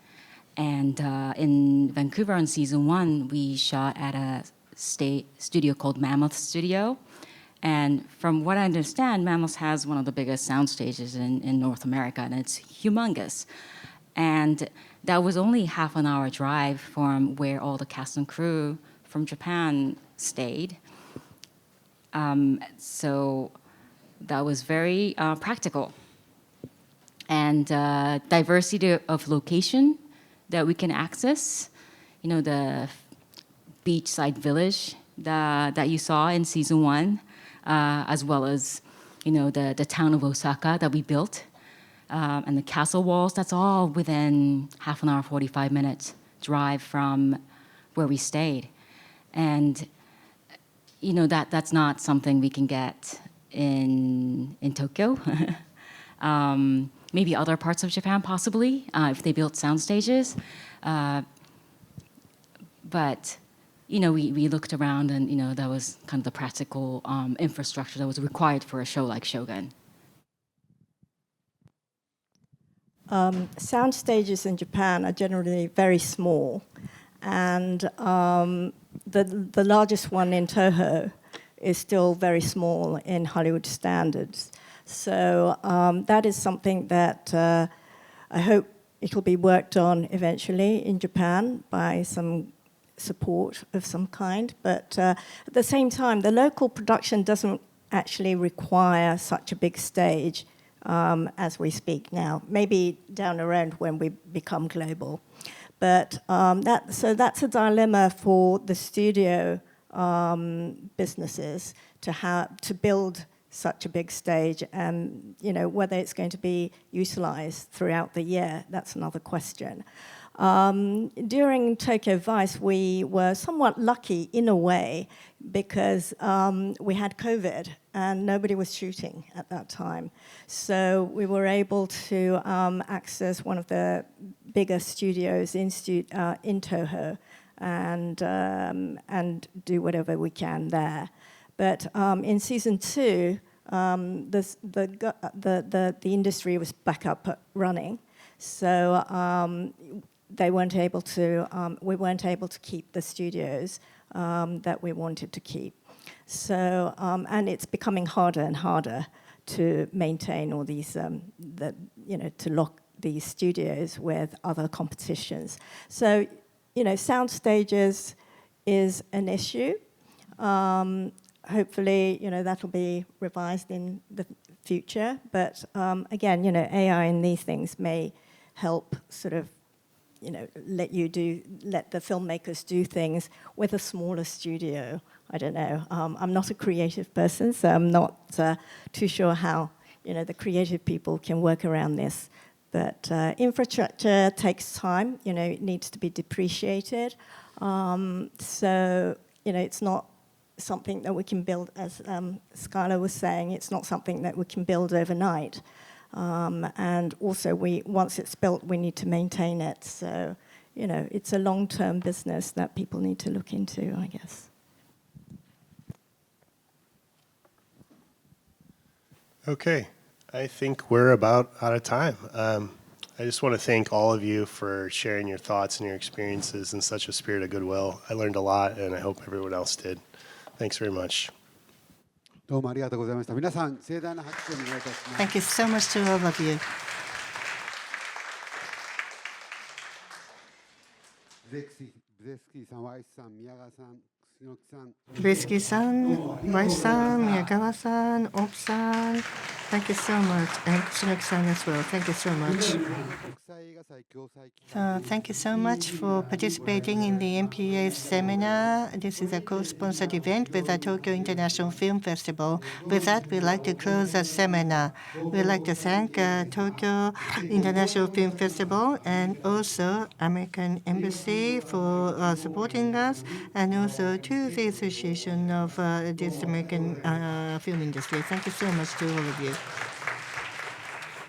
And in Vancouver on season 1, we shot at a studio called Mammoth Studio. And from what I understand, Mammoth has one of the biggest sound stages in North America, and it's humongous. And that was only half an hour drive from where all the cast and crew from Japan stayed. So that was very practical. And diversity of location that we can access, the beachside village that you saw in season 1, as well as, the town of Osaka that we built, and the castle walls. That's all within half an hour, 45 minutes drive from where we stayed. And, that's not something we can get in Tokyo. Maybe other parts of Japan, possibly, if they built sound stages. But we looked around, and that was kind of the practical infrastructure that was required for a show like Shogun. Sound stages in Japan are generally very small, and the largest one in Toho is still very small in Hollywood standards. So that is something that I hope it'll be worked on eventually in Japan by some support of some kind. But at the same time, the local production doesn't actually require such a big stage as we speak now. Maybe down the road when we become global. But that's a dilemma for the studio businesses to build such a big stage, and whether it's going to be utilized throughout the year, that's another question. During Tokyo Vice, we were somewhat lucky in a way because we had COVID and nobody was shooting at that time. So we were able to access one of the bigger studios in Toho and do whatever we can there. But in season 2, the industry was back up running. So we weren't able to keep the studios that we wanted to keep. So, and it's becoming harder and harder to maintain all these, to lock these studios with other competitions. So, sound stages is an issue. Hopefully, that'll be revised in the future. But again, AI and these things may help sort of let the filmmakers do things with a smaller studio. I don't know. I'm not a creative person, so I'm not too sure how the creative people can work around this. But infrastructure takes time. It needs to be depreciated. So it's not something that we can build, as Schuyler was saying. It's not something that we can build overnight. And also, once it's built, we need to maintain it. So, it's a long-term business that people need to look into, I guess. Okay, I think we're about out of time. I just want to thank all of you for sharing your thoughts and your experiences in such a spirit of goodwill. I learned a lot, and I hope everyone else did. Thanks very much. どうもありがとうございました。皆さん、盛大な拍手をお願いいたします。 Thank you so much to all of you. ブゼスキーさん、ワイスさん、宮川さん、楠木さん。Brisky-san, Weiss-san, Miyagawa-san, Op-san. Thank you so much. And Kusunoki-san as well. Thank you so much. Thank you so much for participating in the MPA Seminar. This is a co-sponsored event with the Tokyo International Film Festival. With that, we'd like to close the seminar. We'd like to thank Tokyo International Film Festival and also American Embassy for supporting us, and also to the Association of the American Film Industry. Thank you so much to all of you.